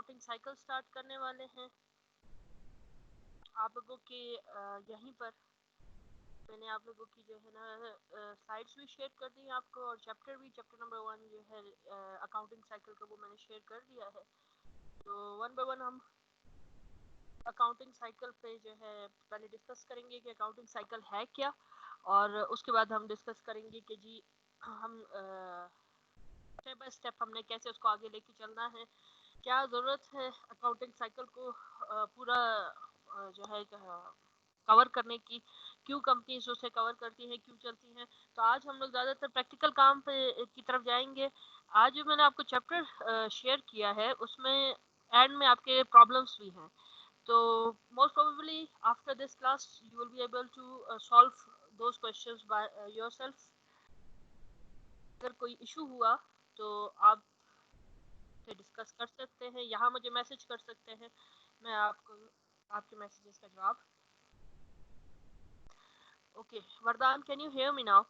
Accounting cycle start करने वाले हैं। आप लोगों के यहीं पर मैंने आप लोगों की जो है ना स्लाइड्स भी शेयर कर दी आपको, और चैप्टर नंबर 1 जो है अकाउंटिंग साइकिल का वो मैंने शेयर कर दिया है। तो वन बाय वन हम अकाउंटिंग साइकिल पे जो है पहले डिस्कस करेंगे कि अकाउंटिंग साइकिल है क्या, और उसके बाद हम डिस्कस करेंगे कि जी हम स्टेप बाय स्टेप हमने कैसे उसको आगे लेके चलना है, क्या ज़रूरत है अकाउंटिंग साइकिल को पूरा जो है कवर करने की, क्यों कंपनीज उसे कवर करती हैं, क्यों चलती हैं। तो आज हम लोग ज़्यादातर प्रैक्टिकल काम पे की तरफ जाएंगे। आज जो मैंने आपको चैप्टर शेयर किया है उसमें एंड में आपके प्रॉब्लम्स भी हैं। तो most probably after this class you will be able to solve those questions by yourself. अगर कोई इशू हुआ तो आप से डिस्कस कर सकते हैं, यहाँ मुझे मैसेज कर सकते हैं, मैं आपको आपके मैसेजेस का जवाब। ओके वरदान, can you hear me now?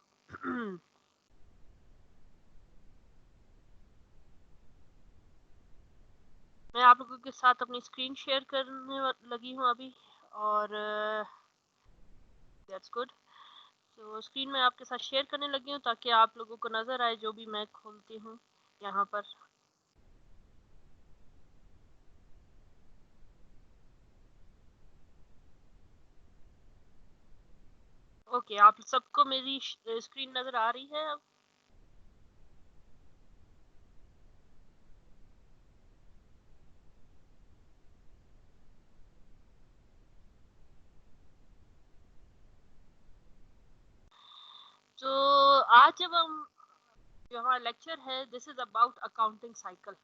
मैं आप लोगों के साथ अपनी स्क्रीन शेयर करने लगी हूँ अभी, और दैट्स गुड। तो स्क्रीन में आपके साथ शेयर करने लगी हूँ ताकि आप लोगों को नज़र आए जो भी मैं खोलती हूँ यहाँ पर। ओके आप सबको मेरी स्क्रीन नज़र आ रही है अब? तो आज जब हम जो हमारा लेक्चर है this is about accounting cycle.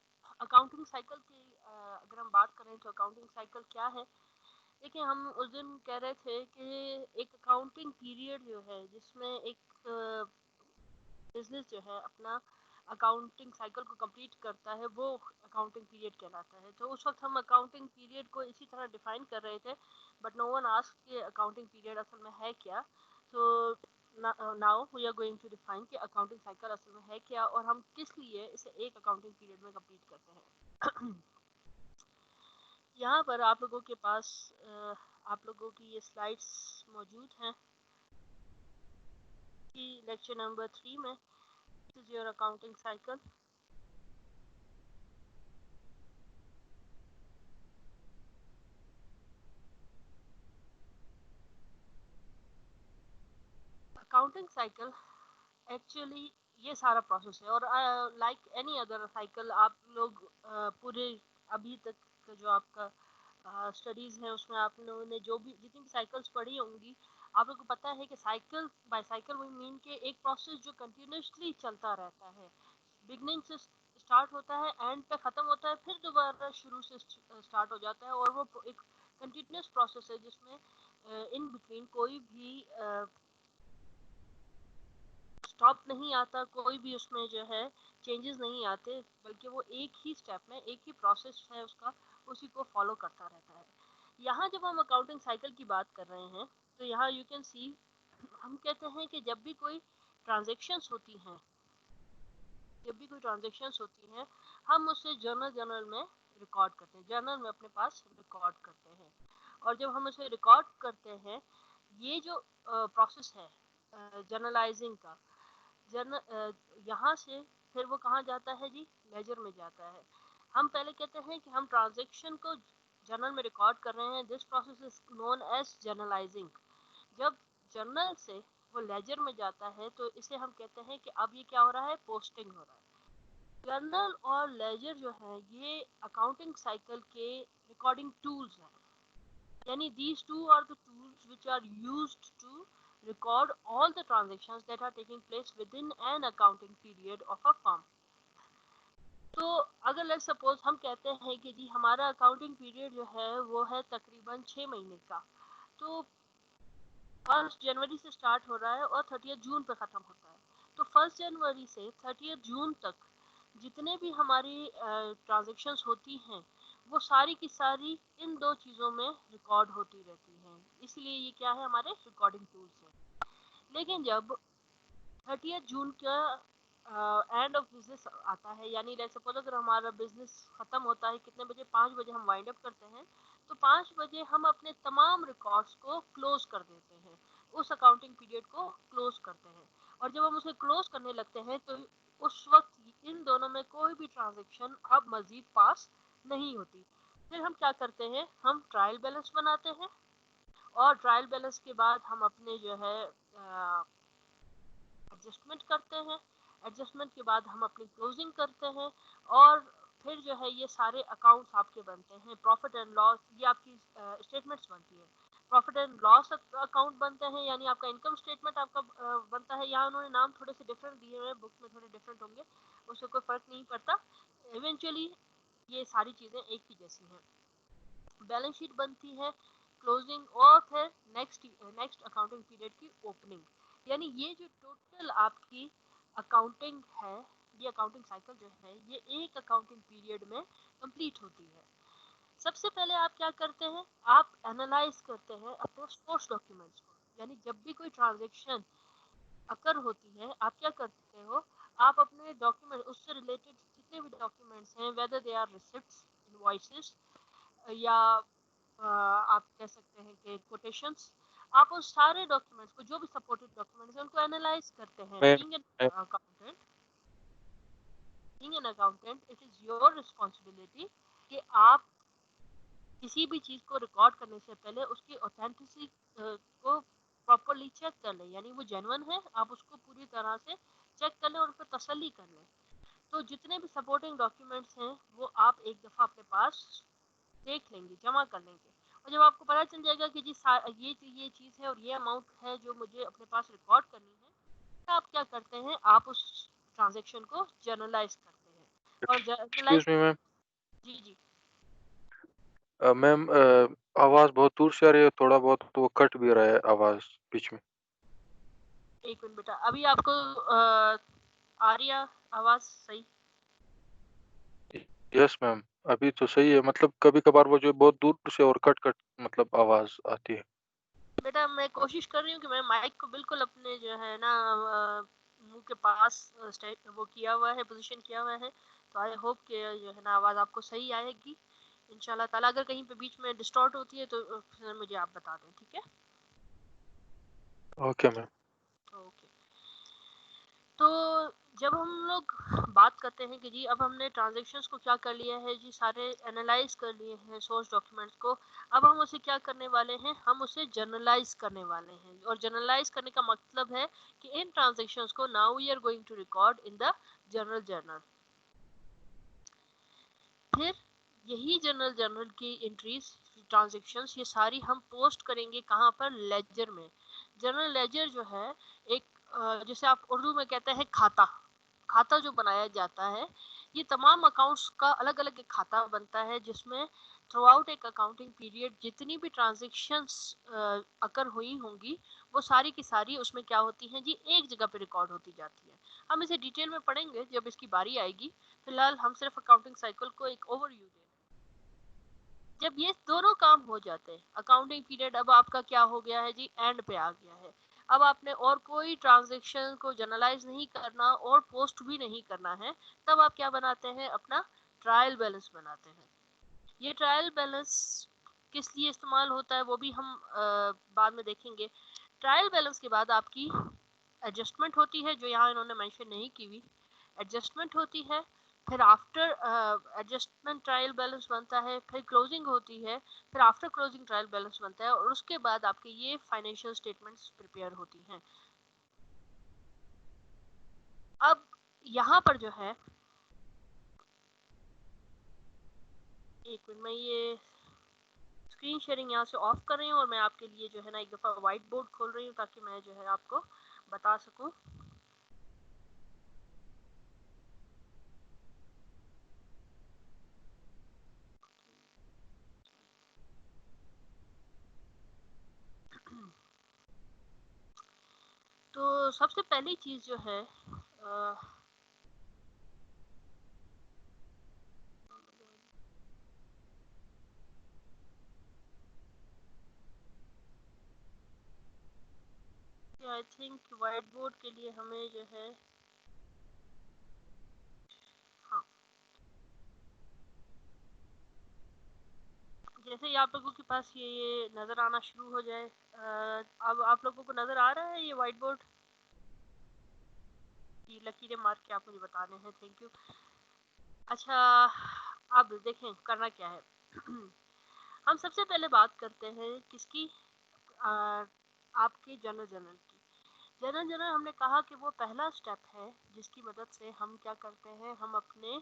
Accounting cycle की अगर हम बात करें तो अकाउंटिंग साइकिल क्या है। देखिए हम उस दिन कह रहे थे कि एक अकाउंटिंग पीरियड जो है जिसमें एक बिजनेस जो है अपना अकाउंटिंग साइकिल को कंप्लीट करता है वो अकाउंटिंग पीरियड कहलाता है। तो उस वक्त हम अकाउंटिंग पीरियड को इसी तरह डिफाइन कर रहे थे, बट नो वन आस्क्ड कि अकाउंटिंग पीरियड असल में है क्या। तो now we are going to define कि अकाउंटिंग साइकिल असल में है क्या और हम किस लिए इसे एक अकाउंटिंग पीरियड में कंप्लीट करते हैं। यहाँ पर आप लोगों के पास आप लोगों की ये स्लाइड्स मौजूद हैं कि लेक्चर नंबर 3 में this is your accounting cycle. Accounting cycle actually ये सारा प्रोसेस है, और लाइक एनी अदर साइकिल आप लोग पूरे अभी तक का जो आपका स्टडीज है उसमें आप लोगों ने जो भी जितनी भी साइकिल्स पढ़ी होंगी, आप लोगों को पता है कि cycle by cycle we mean के एक प्रोसेस जो कंटिन्यूसली चलता रहता है, बिगनिंग से स्टार्ट होता है, एंड पे खत्म होता है, फिर दोबारा शुरू से स्टार्ट हो जाता है, और वो एक कंटिन्यूस प्रोसेस है जिसमें इन बिटवीन कोई भी स्टॉप नहीं आता, कोई भी उसमें जो है चेंजेस नहीं आते, बल्कि वो एक ही स्टेप में एक ही प्रोसेस है उसका, उसी को फॉलो करता रहता है। यहाँ जब हम अकाउंटिंग साइकिल की बात कर रहे हैं तो यहाँ यू कैन सी हम कहते हैं कि जब भी कोई ट्रांजेक्शन्स होती हैं, हम उसे जर्नल में रिकॉर्ड करते हैं, जर्नल में अपने पास रिकॉर्ड करते हैं। और जब हम उसे रिकॉर्ड करते हैं, ये जो प्रोसेस है जर्नलाइजिंग का, यहाँ से फिर वो कहाँ जाता है जी? लेजर में जाता है। हम पहले कहते हैं कि हम ट्रांजैक्शन को जर्नल में रिकॉर्ड कर रहे हैं, this process is known as journalising. जब जर्नल से वो लेजर में जाता है तो इसे हम कहते हैं कि अब ये क्या हो रहा है? पोस्टिंग हो रहा है। जर्नल और लेजर जो है ये अकाउंटिंग साइकिल के रिकॉर्डिंग टूल्स हैं, यानी these two are the tools which are used to record all the transactions that are taking place within an accounting period of a firm. तो अगर लेट्स सपोज हम कहते हैं कि जी हमारा अकाउंटिंग पीरियड जो है वो है तकरीबन 6 महीने का, तो 1 जनवरी से स्टार्ट हो रहा है और 30 जून पे ख़त्म होता है। तो 1 जनवरी से 30 जून तक जितने भी हमारी ट्रांजेक्शन्स होती हैं वो सारी की सारी इन दो चीज़ों में रिकॉर्ड होती रहती हैं, इसलिए ये क्या है? हमारे रिकॉर्डिंग टूल्स हैं। लेकिन जब 30 जून का एंड ऑफ बिजनेस आता है, यानी लाइक सपोज अगर हमारा बिजनेस खत्म होता है कितने बजे, 5 बजे हम वाइंड अप करते हैं, तो 5 बजे हम अपने तमाम रिकॉर्ड्स को क्लोज कर देते हैं, उस अकाउंटिंग पीरियड को क्लोज करते हैं। और जब हम उसे क्लोज करने लगते हैं तो उस वक्त इन दोनों में कोई भी ट्रांजेक्शन अब मजीद पास नहीं होती। फिर हम क्या करते हैं, हम ट्रायल बैलेंस बनाते हैं, और ट्रायल बैलेंस के बाद हम अपने जो है एडजस्टमेंट करते हैं, एडजस्टमेंट के बाद हम अपनी क्लोजिंग करते हैं, और फिर जो है ये सारे अकाउंट्स आपके बनते हैं, प्रॉफिट एंड लॉस, ये आपकी स्टेटमेंट्स बनती है। प्रॉफिट एंड लॉस अकाउंट बनते हैं, यानी आपका इनकम स्टेटमेंट आपका बनता है। यहाँ उन्होंने नाम थोड़े से डिफरेंट दिए हुए हैं, बुक्स में थोड़े डिफरेंट होंगे, उससे कोई फर्क नहीं पड़ता, इवेंचुअली ये सारी चीजें एक ही जैसी हैं। बैलेंस शीट बनती है, क्लोजिंग, और फिर नेक्स्ट अकाउंटिंग पीरियड की ओपनिंग। यानी ये जो टोटल आपकी अकाउंटिंग है, ये अकाउंटिंग साइकिल जो है, ये एक अकाउंटिंग पीरियड में कंप्लीट होती है। सबसे पहले आप क्या करते हैं, आप एनालाइज करते हैं अपने सोर्स डॉक्यूमेंट्स को। यानी जब भी कोई ट्रांजेक्शन अकर होती है, आप क्या करते हो, आप अपने डॉक्यूमेंट, उससे रिलेटेड जितने भी डॉक्यूमेंट्स हैं, whether they are receipts, invoices, या आप कह सकते हैं कि कोटेशंस, आप उस सारे डॉक्यूमेंट्स को, जो भी सपोर्टेड डॉक्यूमेंट्स हैं, उनको एनालाइज करते हैं। मैं being an accountant it is your responsibility कि आप किसी भी चीज को रिकॉर्ड करने से पहले उसकी ऑथेंटिसिटी को प्रॉपरली चेक कर लें, यानी वो जेन्युइन है, आप उसको पूरी तरह से चेक कर लें और उस पर तसल्ली कर लें। तो जितने भी सपोर्टिंग डॉक्यूमेंट्स हैं वो आप एक दफा अपने पास देख लेंगे, जमा कर लेंगे, और जब आपको पता चल जाएगा कि जी ये चीज़ है और ये अमाउंट है जो मुझे अपने पास रिकॉर्ड करनी है, तो आप क्या करते हैं, आप उस ट्रांजैक्शन को जर्नलाइज करते हैं। और जर्नलाइज, एक्सक्यूज मी मैम। जी जी, मैम, आवाज़ बहुत दूर से आ रही है, थोड़ा बहुत वो कट भी रहा है आवाज़ बीच में। एक मिनट बेटा, अभी आपको आ रही है आवाज़ सही? यस मैम, अभी तो सही है, मतलब कभी कभार वो जो बहुत दूर से और कट कट मतलब आवाज़ आती है। बेटा मैं कोशिश कर रही हूँ कि मैं माइक को बिल्कुल अपने जो है ना मुंह के पास वो किया हुआ है, पोजीशन किया हुआ है, तो आई होप कि जो है ना आवाज़ आपको सही आएगी इंशाल्लाह ताला। अगर कहीं पे बीच में डिस्टॉर्ट होती है तो फिर मुझे आप बता दें, ठीक है? Okay ma'am. ओके। तो जब हम लोग बात करते हैं कि जी अब हमने ट्रांजैक्शंस को क्या कर लिया है, जी सारे एनालाइज कर लिए हैं सोर्स डॉक्यूमेंट्स को, अब हम उसे क्या करने वाले हैं, हम उसे जर्नलाइज करने वाले हैं। और जर्नलाइज करने का मतलब है कि इन ट्रांजैक्शंस को now we are going to record in the journal journal. फिर यही जर्नल जर्नल की एंट्रीज, ट्रांजैक्शंस, ये सारी हम पोस्ट करेंगे कहाँ पर, लेजर में। जर्नल लेजर जो है एक जिसे आप उर्दू में कहते हैं खाता, खाता जो बनाया जाता है, ये तमाम अकाउंट्स का अलग अलग एक खाता बनता है, जिसमें थ्रू आउट एक अकाउंटिंग पीरियड जितनी भी ट्रांजेक्शन्स अकर हुई होंगी, वो सारी की सारी उसमें क्या होती हैं जी, एक जगह पे रिकॉर्ड होती जाती है। हम इसे डिटेल में पढ़ेंगे जब इसकी बारी आएगी, फिलहाल हम सिर्फ अकाउंटिंग साइकिल को एक ओवरव्यू दे। जब ये दोनों काम हो जाते हैं, अकाउंटिंग पीरियड अब आपका क्या हो गया है जी, एंड पे आ गया है। अब आपने और कोई ट्रांजैक्शन को जर्नलाइज नहीं करना और पोस्ट भी नहीं करना है, तब आप क्या बनाते हैं, अपना ट्रायल बैलेंस बनाते हैं। ये ट्रायल बैलेंस किस लिए इस्तेमाल होता है वो भी हम बाद में देखेंगे। ट्रायल बैलेंस के बाद आपकी एडजस्टमेंट होती है, जो यहाँ इन्होंने मेंशन नहीं की हुई, एडजस्टमेंट होती है। फिर आफ्टर एडजस्टमेंट ट्रायल बैलेंस बनता है, फिर क्लोजिंग होती है, फिर आफ्टर क्लोजिंग ट्रायल बैलेंस बनता है, और उसके बाद आपके ये फाइनेंशियल स्टेटमेंट्स प्रिपेयर होती हैं। अब यहाँ पर जो है, एक मिनट में ये स्क्रीन शेयरिंग यहाँ से ऑफ कर रही हूँ, और मैं आपके लिए जो है ना एक दफ़ा व्हाइट बोर्ड खोल रही हूँ, ताकि मैं जो है आपको बता सकूँ। तो सबसे पहली चीज़ जो है, आई थिंक व्हाइट बोर्ड के लिए हमें जो है जैसे ही आप लोगों के पास ये नज़र आना शुरू हो जाए, अब आप लोगों को नज़र आ रहा है ये व्हाइट बोर्ड की लकीरें मार के आप मुझे बताने हैं। Thank you. अच्छा, अब देखें करना क्या है। हम सबसे पहले बात करते हैं किसकी, आ, आपके जनरल जनरल की। जनरल जनरल हमने कहा कि वो पहला स्टेप है जिसकी मदद से हम क्या करते हैं, हम अपने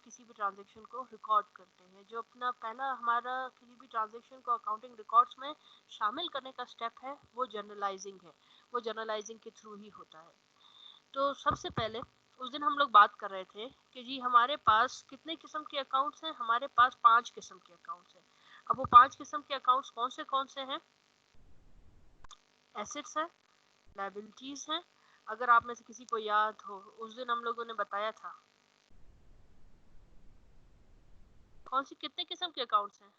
किसी भी ट्रांजैक्शन को रिकॉर्ड करते हैं। जो अपना पहला हमारा किसी भी ट्रांजैक्शन को अकाउंटिंग रिकॉर्ड्स में शामिल करने का स्टेप है वो जर्नलाइजिंग है। वो जर्नलाइजिंग के थ्रू ही होता है। तो सबसे पहले उस दिन हम लोग बात कर रहे थे कि जी हमारे पास कितने किस्म के अकाउंट्स हैं। हमारे पास 5 किस्म के अकाउंट्स हैं। अब वो 5 किस्म के अकाउंट्स कौन से हैं? एसेट्स हैं, लायबिलिटीज हैं। अगर आप में से किसी को याद हो, उस दिन हम लोगों ने बताया था कौन सी कितने किस्म के अकाउंट्स हैं।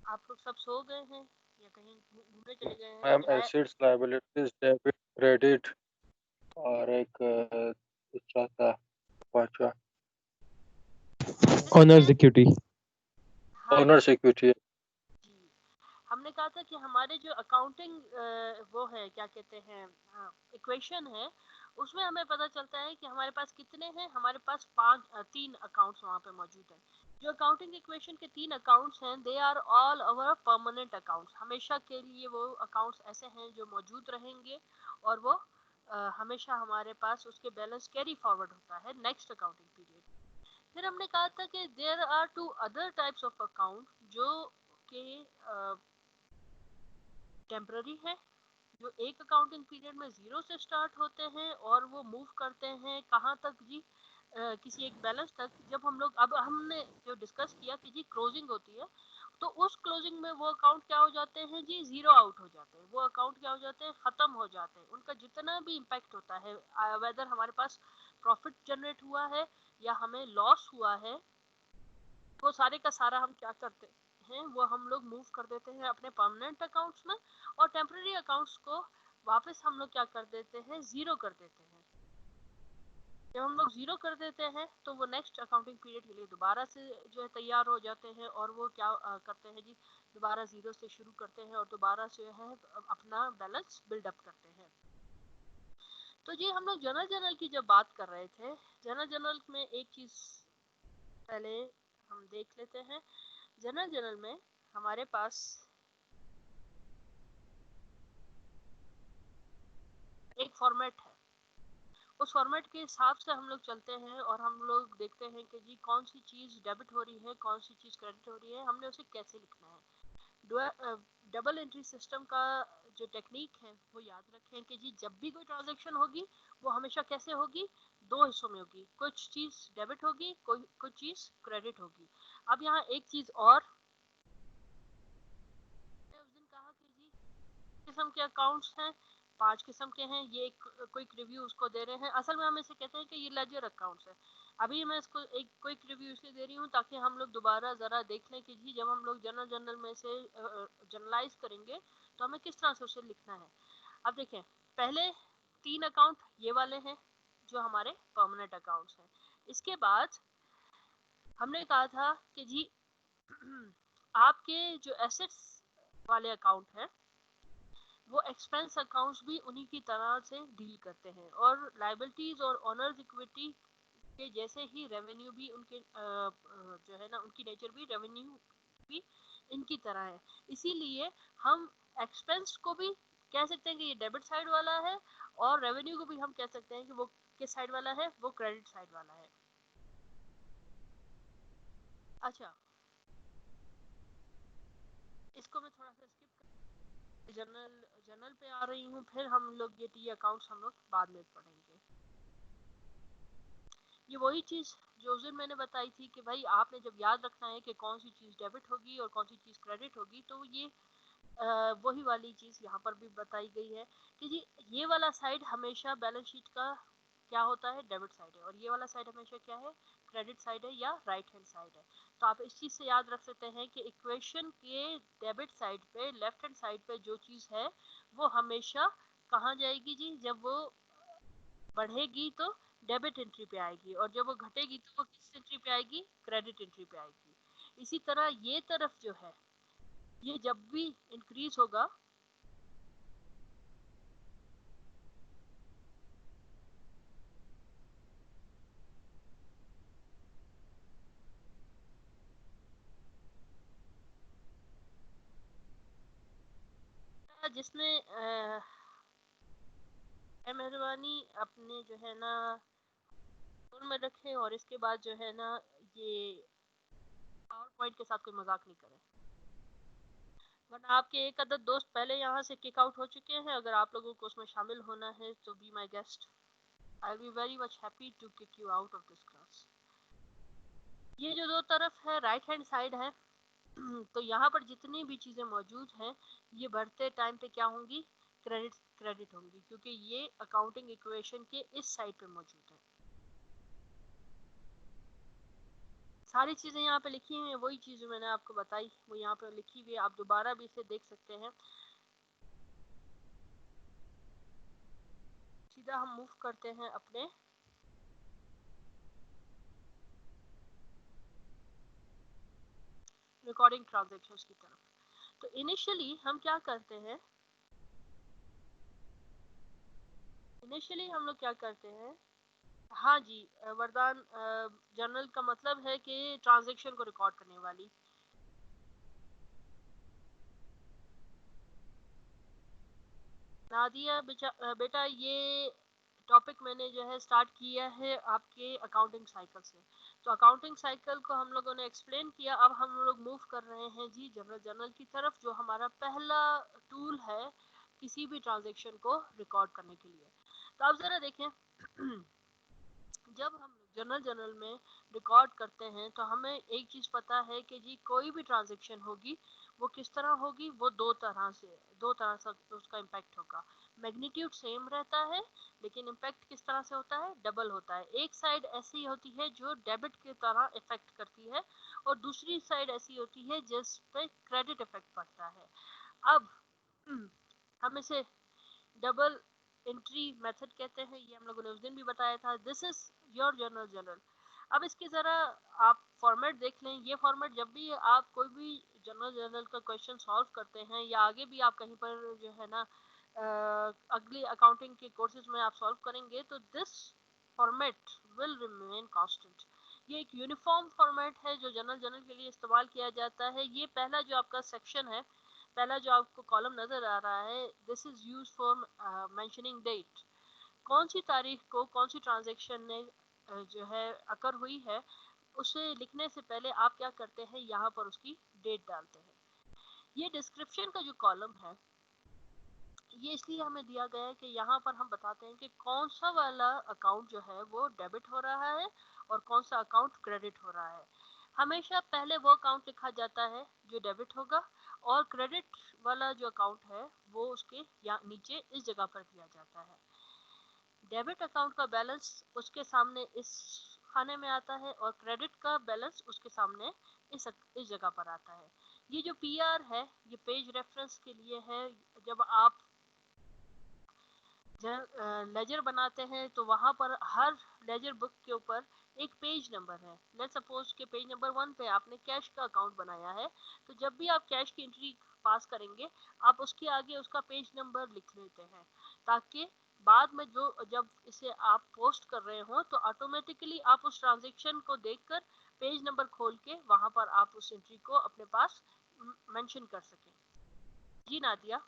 आप लोग सब सो गए हैं या कहीं घूमने चले गए हैं? Ma'am assets, liabilities, debit, credit और एक दूसरा था, पांचवा एसेट्स ओनर्स हैं। इक्विटी। हाँ जी, ओनर्स इक्विटी। जी। हमने कहा था कि हमारे जो अकाउंटिंग वो है क्या कहते हैं इक्वेशन है, उसमें हमें पता चलता है कि हमारे पास कितने हैं। हमारे पास 3 अकाउंट्स वहाँ पे मौजूद हैं। जो अकाउंटिंग इक्वेशन के 3 अकाउंट्स हैं, they are all our permanent accounts. हमेशा के लिए वो अकाउंट्स ऐसे हैं जो मौजूद रहेंगे और वो हमेशा हमारे पास उसके बैलेंस कैरी फॉरवर्ड होता है नेक्स्ट अकाउंटिंग पीरियड। फिर हमने कहा था कि there are 2 other types of account जो कि टेम्पररी है, जो एक अकाउंटिंग पीरियड में 0 से स्टार्ट होते हैं और वो मूव करते हैं कहाँ तक जी, किसी एक बैलेंस तक। जब हम लोग, अब हमने जो डिस्कस किया कि जी क्लोजिंग होती है, तो उस क्लोजिंग में वो अकाउंट क्या हो जाते हैं जी, 0 आउट हो जाते हैं। वो अकाउंट क्या हो जाते हैं, खत्म हो जाते हैं। उनका जितना भी इम्पैक्ट होता है, वेदर हमारे पास प्रॉफिट जनरेट हुआ है या हमें लॉस हुआ है, वो सारे का सारा हम क्या करते हैं, वो हम लोग मूव कर देते हैं अपने परमानेंट अकाउंट्स में। और टेम्पररी अकाउंट्स को वापस हम लोग क्या कर देते हैं, 0 कर देते हैं। जब हम लोग 0 कर देते हैं तो वो नेक्स्ट अकाउंटिंग पीरियड के लिए दोबारा से जो है तैयार हो जाते हैं और वो क्या करते हैं जी, दोबारा 0 से शुरू करते हैं और दोबारा से है अपना बैलेंस बिल्डअप करते हैं। तो जी हम लोग जनरल जनरल की जब बात कर रहे थे, जनरल जनरल में एक चीज पहले हम देख लेते हैं। जनरल जनरल में हमारे पास एक फॉर्मेट है। उस फॉर्मेट के हिसाब से हम लोग चलते हैं और हम लोग देखते हैं कि जी कौन सी चीज़ डेबिट हो रही है, कौन सी चीज़ क्रेडिट हो रही है, हमने उसे कैसे लिखना है। डबल एंट्री सिस्टम का जो टेक्निक है वो याद रखें कि जी जब भी कोई ट्रांजैक्शन होगी वो हमेशा कैसे होगी, 2 हिस्सों में होगी। कुछ चीज़ डेबिट होगी, कुछ चीज़ क्रेडिट होगी। अब यहाँ एक चीज़ और, उस दिन कहा कि जी किस्म के अकाउंट्स हैं, 5 किस्म के हैं। ये एक क्विक रिव्यू उसको दे रहे हैं। असल में हम इसे कहते हैं कि ये लेजर अकाउंट्स है। अभी मैं इसको एक क्विक रिव्यू इसलिए दे रही हूँ ताकि हम लोग दोबारा जरा देख लें कि जी जब हम लोग जनरल जनरल में से जनरलाइज करेंगे तो हमें किस तरह से उसे लिखना है। अब देखें, पहले 3 अकाउंट ये वाले हैं जो हमारे परमानेंट अकाउंट्स हैं। इसके बाद हमने कहा था कि जी आपके जो एसेट्स वाले अकाउंट हैं वो एक्सपेंस अकाउंट्स भी उन्हीं की तरह से डील करते हैं। और लायबिलिटीज और ऑनर्स इक्विटी के जैसे ही रेवेन्यू भी उनके जो है ना, उनकी नेचर भी रेवेन्यू भी इनकी तरह है। इसीलिए हम एक्सपेंस को भी कह सकते हैं कि ये डेबिट साइड वाला है और रेवेन्यू को भी हम कह सकते हैं कि वो किस साइड वाला है, वो क्रेडिट साइड वाला है। अच्छा, इसको मैं थोड़ा सा स्किप जनरल जनरल पे आ रही हूँ। फिर हम लोग ये टी अकाउंट्स हम लोग बाद में पढ़ेंगे। ये वही चीज़ जो उस दिन मैंने बताई थी कि भाई आपने जब याद रखना है कि कौन सी चीज़ डेबिट होगी और कौन सी चीज़ क्रेडिट होगी, तो ये वही वाली चीज़ यहाँ पर भी बताई गई है कि जी ये वाला साइड हमेशा बैलेंस शीट का क्या होता है, डेबिट साइड है। और ये वाला साइड हमेशा क्या है, क्रेडिट साइड है या राइट हैंड साइड है। तो आप इस चीज़ से याद रख सकते हैं कि इक्वेशन के डेबिट साइड पे, लेफ्ट हैंड साइड पे जो चीज़ है वो हमेशा कहाँ जाएगी जी? जब वो बढ़ेगी तो डेबिट एंट्री पे आएगी, और जब वो घटेगी तो वो किस एंट्री पे आएगी? क्रेडिट एंट्री पे आएगी। इसी तरह ये तरफ जो है, ये जब भी इंक्रीज होगा, जिसने मेहरबानी अपने जो है ना फोन में रखें, और इसके बाद जो है ना ये पावर पॉइंट के साथ कोई मजाक नहीं करें, वरना आपके एक अदद दोस्त पहले यहाँ से किक आउट हो चुके हैं। अगर आप लोगों को उसमें शामिल होना है तो be my guest, I will be very much happy to kick you out of this class. ये जो दो तरफ है, राइट हैंड साइड है, तो यहाँ पर जितनी भी चीजें मौजूद हैं, ये बढ़ते टाइम पे क्या होंगी? क्रेडिट क्रेडिट होंगी, क्योंकि ये अकाउंटिंग इक्वेशन के इस साइड पे मौजूद है। सारी चीजें यहाँ पे लिखी हुई हैं, वही चीजें मैंने आपको बताई वो यहाँ पे लिखी हुई है, आप दोबारा भी इसे देख सकते हैं। सीधा हम मूव करते हैं अपने रिकॉर्डिंग ट्रांजैक्शंस की तरफ। तो इनिशियली हम क्या करते हैं? इनिशियली हम लोग क्या करते हैं? हाँ जी, वरदान, जर्नल का मतलब है कि ट्रांजैक्शन को रिकॉर्ड करने वाली। नादिया बेटा, ये टॉपिक मैंने जो है स्टार्ट किया है आपके अकाउंटिंग साइकिल से। तो अकाउंटिंग साइकिल को हम लोगों ने एक्सप्लेन किया, अब हम लोग मूव कर रहे हैं जी जनरल जर्नल की तरफ, जो हमारा पहला टूल है किसी भी ट्रांजैक्शन को रिकॉर्ड करने के लिए। तो आप जरा देखें, जब हम जनरल जर्नल में रिकॉर्ड करते हैं तो हमें एक चीज पता है कि जी कोई भी ट्रांजैक्शन होगी वो किस तरह होगी? वो दो तरह से उसका इम्पैक्ट होगा। मैग्नीट्यूड सेम रहता है, लेकिन इम्पैक्ट किस तरह से होता है? डबल होता है। एक साइड ऐसी होती है जो डेबिट की तरह इफेक्ट करती है, और दूसरी साइड ऐसी होती है जिस पे क्रेडिट इफेक्ट पड़ता है। अब हम इसे डबल एंट्री मेथड कहते हैं, ये हम लोगों ने उस दिन भी बताया था। This is your journal journal. अब इसके जरा आप फॉर्मेट देख लें। ये फॉर्मेट जब भी आप कोई भी जनरल जर्नल का क्वेश्चन सॉल्व करते हैं, या आगे भी आप कहीं पर जो है ना अगली अकाउंटिंग के कोर्सेज में आप सॉल्व करेंगे, तो this format will remain constant. ये एक यूनिफॉर्म फॉर्मेट है जो जनरल जर्नल के लिए इस्तेमाल किया जाता है। ये पहला जो आपका सेक्शन है, पहला जो आपको कॉलम नजर आ रहा है, this is use for mentioning date. कौन सी तारीख को कौन सी ट्रांजैक्शन ने जो है अकर हुई है, उसे लिखने से पहले आप क्या करते हैं? यहाँ पर उसकी डेट डालते हैं। ये डिस्क्रिप्शन का जो कॉलम है, ये इसलिए हमें दिया गया है कि यहाँ पर हम बताते हैं कि कौन सा वाला अकाउंट जो है वो डेबिट हो रहा है और कौन सा अकाउंट क्रेडिट हो रहा है। हमेशा पहले वो अकाउंट लिखा जाता है जो डेबिट होगा, और क्रेडिट वाला जो अकाउंट है वो उसके या नीचे इस जगह पर दिया जाता है। डेबिट अकाउंट का बैलेंस उसके सामने इस खाने में आता है, और क्रेडिट का बैलेंस उसके सामने इस जगह पर आता है। ये जो पीआर है, ये पेज रेफरेंस के लिए है। जब आप लेजर बनाते हैं तो वहां पर हर लेजर बुक के ऊपर एक पेज नंबर है। लेट्स सपोज के पेज नंबर 1 पे आपने कैश का अकाउंट बनाया है, तो जब भी आप कैश की एंट्री पास करेंगे, आप उसके आगे उसका पेज नंबर लिख लेते हैं, ताकि बाद में जो जब इसे आप पोस्ट कर रहे हो तो ऑटोमेटिकली आप उस ट्रांजेक्शन को देखकर पेज नंबर खोल के वहां पर आप उस एंट्री को अपने पास मेंशन कर सकें। जी नादिया।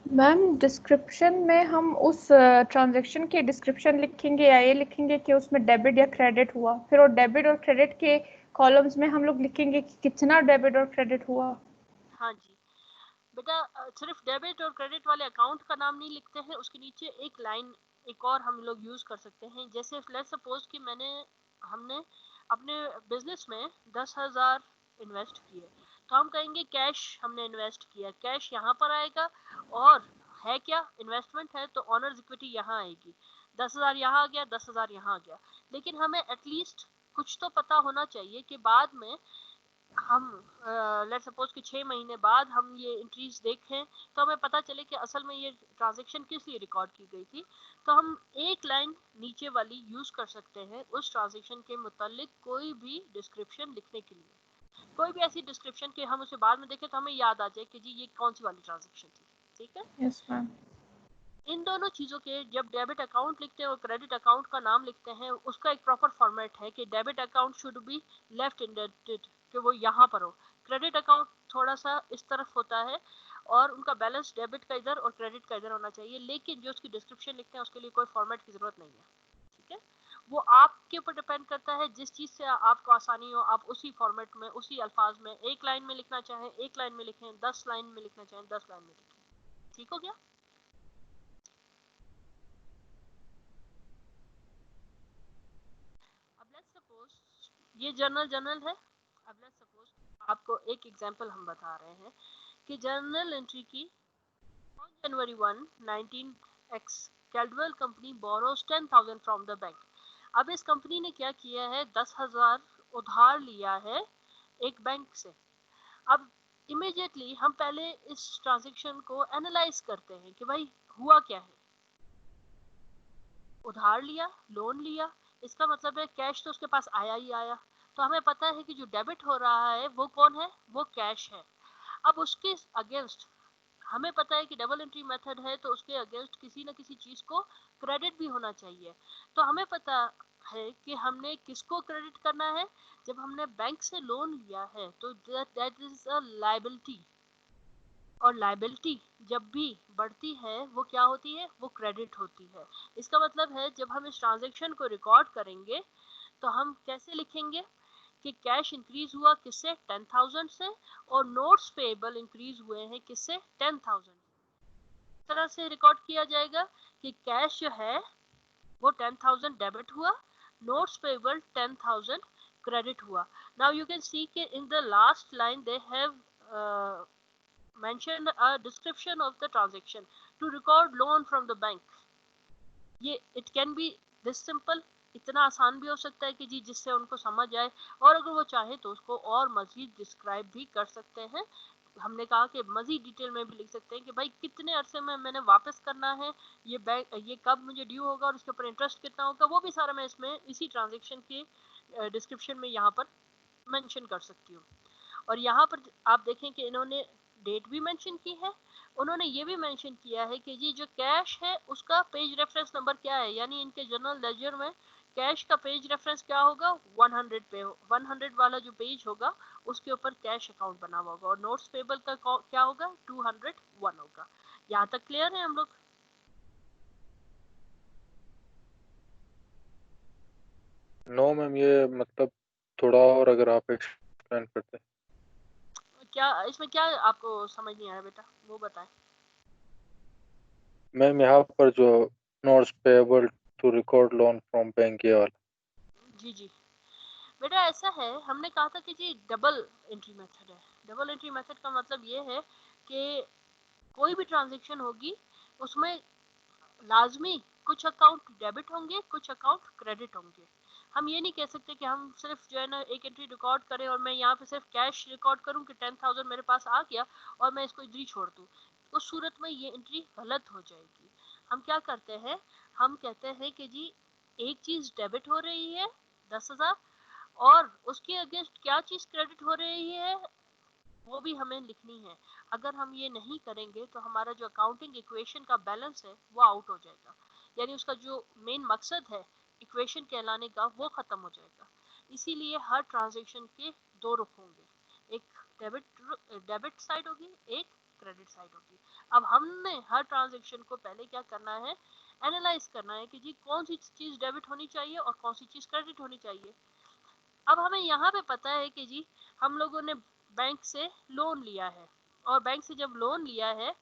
मैम, डिस्क्रिप्शन में हम उस ट्रांजैक्शन की डिस्क्रिप्शन लिखेंगे या ये लिखेंगे कि उसमें डेबिट या क्रेडिट हुआ? फिर वो डेबिट और क्रेडिट के कॉलम्स में हम लोग लिखेंगे कि कितना डेबिट और क्रेडिट हुआ? हाँ जी बेटा, सिर्फ डेबिट और क्रेडिट वाले अकाउंट का नाम नहीं लिखते हैं, उसके नीचे एक लाइन एक और हम लोग यूज कर सकते हैं। जैसे लेट्स सपोज कि हमने अपने बिजनेस में 10,000 इन्वेस्ट किए, तो हम कहेंगे कैश हमने इन्वेस्ट किया, कैश यहाँ पर आएगा। और है क्या? इन्वेस्टमेंट है, तो ऑनर्स इक्विटी यहाँ आएगी। 10,000 यहाँ आ गया, 10,000 यहाँ आ गया। लेकिन हमें एटलीस्ट कुछ तो पता होना चाहिए कि बाद में हम लेट्स सपोज कि 6 महीने बाद हम ये एंट्रीज देखें तो हमें पता चले कि असल में ये ट्रांजैक्शन किस लिए रिकॉर्ड की गई थी, तो हम एक लाइन नीचे वाली यूज कर सकते हैं उस ट्रांजैक्शन के मुतालिक कोई भी डिस्क्रिप्शन लिखने के लिए। कोई भी ऐसी डिस्क्रिप्शन कि हम उसे बाद में देखें तो हमें याद आ जाए कि जी ये कौन सी वाली ट्रांजैक्शन थी। ठीक है, यस मैम। इन दोनों चीज़ों के जब डेबिट अकाउंट लिखते हैं और क्रेडिट अकाउंट का नाम लिखते हैं, उसका एक प्रॉपर फॉर्मेट है कि debit account should be left indented, कि वो यहाँ पर हो। क्रेडिट अकाउंट थोड़ा सा इस तरफ होता है और उनका बैलेंस डेबिट का इधर और क्रेडिट का इधर होना चाहिए, लेकिन जो उसकी डिस्क्रिप्शन लिखते हैं उसके लिए कोई फॉर्मेट की जरूरत नहीं है। ठीक है, वो आपके ऊपर डिपेंड करता है, जिस चीज़ से आपको आसानी हो आप उसी फॉर्मेट में, उसी अल्फाज में, एक लाइन में लिखना चाहें एक लाइन में लिखें, 10 लाइन में लिखना चाहें 10 लाइन में लिखें। ठीक हो गया? अब लेट्स सपोज ये जर्नल है। अब लेट्स सपोज आपको एक एग्जांपल हम बता रहे हैं कि जर्नल एंट्री की on January 1 19x Caldwell company borrows 10,000 from the bank. अब इस कंपनी ने क्या किया है, 10,000 उधार लिया है एक बैंक से। अब इमीडिएटली हम पहले इस ट्रांजैक्शन को एनालाइज करते हैं कि भाई हुआ क्या है। उधार लिया, लोन लिया, इसका मतलब है कैश तो उसके पास आया ही आया। तो हमें पता है कि जो डेबिट हो रहा है वो कौन है, वो कैश है। अब उसके अगेंस्ट हमें पता है कि डबल एंट्री मेथड है, तो उसके अगेंस्ट किसी न किसी चीज को क्रेडिट भी होना चाहिए। तो हमें पता है कि हमने किसको क्रेडिट करना है। जब हमने बैंक से लोन लिया है तो दैट इज अ लायबिलिटी, और लायबिलिटी जब भी बढ़ती है वो क्या होती है, वो क्रेडिट होती है। इसका मतलब है जब हम इस ट्रांजैक्शन को रिकॉर्ड करेंगे तो हम कैसे लिखेंगे कि कैश इंक्रीज हुआ किससे, 10,000 से, और नोट्स पेएबल इंक्रीज हुए हैं किससे, 10,000। इस तरह से रिकॉर्ड किया जाएगा कि कैश जो है वो 10,000 डेबिट हुआ, नोट्स पेएबल 10,000 क्रेडिट हुआ। नाउ यू कैन सी कि in the last line they have mentioned a description of the transaction to record loan from the bank। ये it can be this simple, इतना आसान भी हो सकता है कि जी जिससे उनको समझ आए, और अगर वो चाहे तो उसको और मजीद डिस्क्राइब भी कर सकते हैं। हमने कहा कि मजीद डिटेल में भी लिख सकते हैं कि भाई कितने अरसे में मैंने वापस करना है ये बैंक, ये कब मुझे ड्यू होगा और इसके ऊपर इंटरेस्ट कितना होगा, वो भी सारा मैं इसमें इसी ट्रांजेक्शन के डिस्क्रिप्शन में यहाँ पर मेंशन कर सकती हूँ। और यहाँ पर आप देखें कि इन्होंने डेट भी मेंशन की है, उन्होंने ये भी मेंशन किया है कि जी जो कैश है उसका पेज रेफरेंस नंबर क्या है, यानी इनके जनरल लेजर में कैश का पेज रेफरेंस क्या होगा, 100 पे 100 वाला जो पेज होगा उसके ऊपर कैश अकाउंट बना हुआ होगा, और नोट्स पेबल का क्या होगा, 201 होगा। यहाँ तक क्लियर है हम लोग? नो मैम, ये मतलब थोड़ा और अगर आप एक्सप्लेन करते। क्या इसमें क्या आपको समझ नहीं आया बेटा, वो बताएं। मैम यहाँ पर जो notes payable to record loan from bank, ये वाला। जी जी बेटा, ऐसा है हमने कहा था कि जी डबल एंट्री मेथड है। डबल एंट्री मेथड का मतलब ये है कि कोई भी ट्रांजैक्शन होगी उसमें लाजमी कुछ अकाउंट डेबिट होंगे, कुछ अकाउंट क्रेडिट होंगे। हम ये नहीं कह सकते कि हम सिर्फ जो है ना एक एंट्री रिकॉर्ड करें और मैं यहाँ पे सिर्फ कैश रिकॉर्ड करूँ कि 10,000 मेरे पास आ गया और मैं इसको इधर ही छोड़ दूँ। उस सूरत में ये एंट्री गलत हो जाएगी। हम क्या करते हैं, हम कहते हैं कि जी एक चीज डेबिट हो रही है 10,000, और उसके अगेंस्ट क्या चीज क्रेडिट हो रही है वो भी हमें लिखनी है। अगर हम ये नहीं करेंगे तो हमारा जो अकाउंटिंग इक्वेशन का बैलेंस है वो आउट हो जाएगा, यानी उसका जो मेन मकसद है इक्वेशन कहलाने का वो खत्म हो जाएगा। इसीलिए हर ट्रांजैक्शन के दो रुख होंगे, एक डेबिट साइड होगी, एक क्रेडिट साइड होगी। अब हमने हर ट्रांजैक्शन को पहले क्या करना है, एनालाइज करना है कि जी कौन सी चीज डेबिट होनी चाहिए और कौन सी चीज क्रेडिट होनी चाहिए। अब हमें यहाँ पे पता है कि जी हम लोगों ने बैंक से लोन लिया है, और बैंक से जब लोन लिया है,